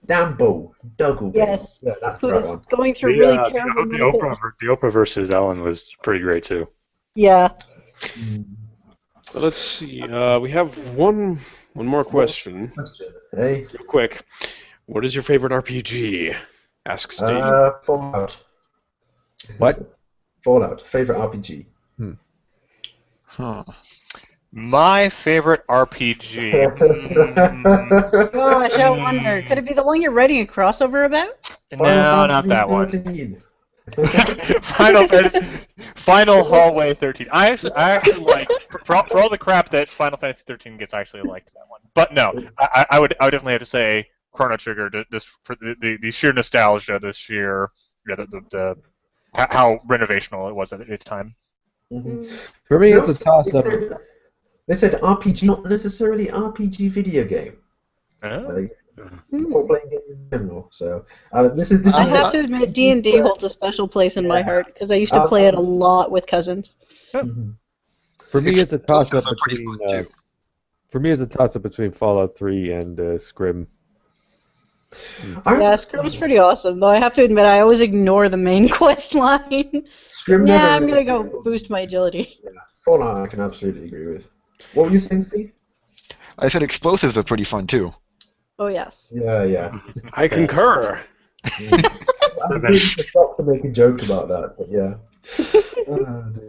Dambo Dougal. Yes. Yeah, that's the who right is one. going through really The, terrible the, medical... Oprah versus Ellen was pretty great too. Yeah. So let's see. We have one more question. Hey, Real quick. What is your favorite RPG? Asks Steve. Fallout. What? Fallout. Favorite RPG. Huh. My favorite RPG. Gosh, I wonder. Could it be the one you're writing a crossover about? No, not that one. 13. Final Hallway 13. I actually like for all the crap that Final Fantasy 13 gets. I actually liked that one. But no, I would definitely have to say Chrono Trigger. This for the sheer nostalgia, the sheer the how renovational it was at its time. For me, it's a toss-up. They said RPG, not necessarily RPG video game. Oh. Like, role-playing game in general. So this is I have to admit, D&D holds a special place in my heart because I used to play it a lot with cousins. Mhm. For me, it's a toss-up They're pretty between. fun, too. For me, it's a toss-up between Fallout 3 and Scrim. Yeah, Scrim's pretty awesome, though I have to admit I always ignore the main quest line. Scrim Yeah, never I'm really- gonna go boost my agility. Fallout, I can absolutely agree with. What were you saying, Steve? I said explosives are pretty fun too. Oh yes. Yeah. I concur. I'm really shocked to make a joke about that, but yeah.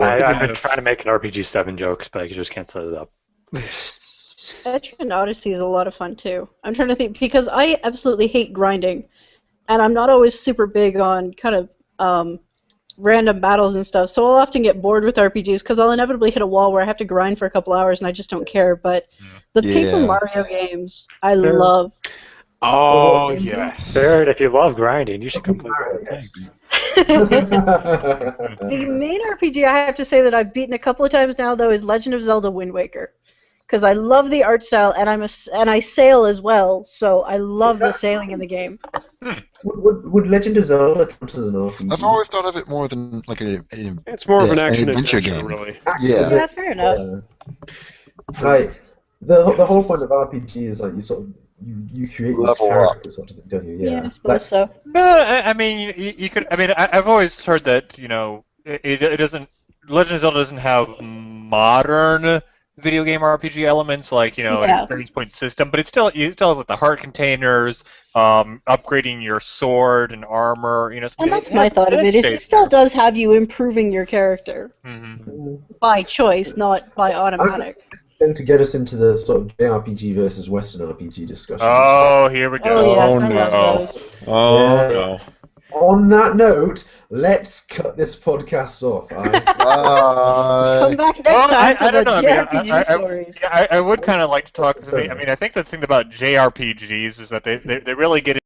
I've been trying to make an RPG 7 jokes, but I just can't set it up. Etrian Odyssey is a lot of fun too. I'm trying to think because I absolutely hate grinding, and I'm not always super big on kind of random battles and stuff. So I'll often get bored with RPGs because I'll inevitably hit a wall where I have to grind for a couple hours, and I just don't care. But the Paper Yeah. Mario games, I love. Oh, yes. Barrett, if you love grinding, you should come play World of Tanks. The main RPG I have to say that I've beaten a couple of times now, though, is Legend of Zelda: Wind Waker, because I love the art style and and I sail as well, so I love the sailing in the game. Would Legend of Zelda count as an RPG? I've always thought of it more than like an It's more of an Yeah, an action adventure adventure, game. really. Yeah. Yeah, fair enough. Like the whole point of RPG is like you sort of you create these Level up. characters, sort of, don't you? Yeah, I Like, suppose so. I mean, you could. I mean, I've always heard that it doesn't. Legend of Zelda doesn't have modern video game RPG elements like an Yeah. experience point system, but it still has like the heart containers, upgrading your sword and armor. And that's my thought of it, is it still does have you improving your character by choice, not by automatic. going to get us into the sort of JRPG versus Western RPG discussion. Oh, here we go. Oh yes, Oh, I no. love those. Oh Yeah. no. On that note, let's cut this podcast off. Come back next Well, time for I the don't know. I mean, JRPG stories. I would kind of like to talk. I mean, I think the thing about JRPGs is that they really get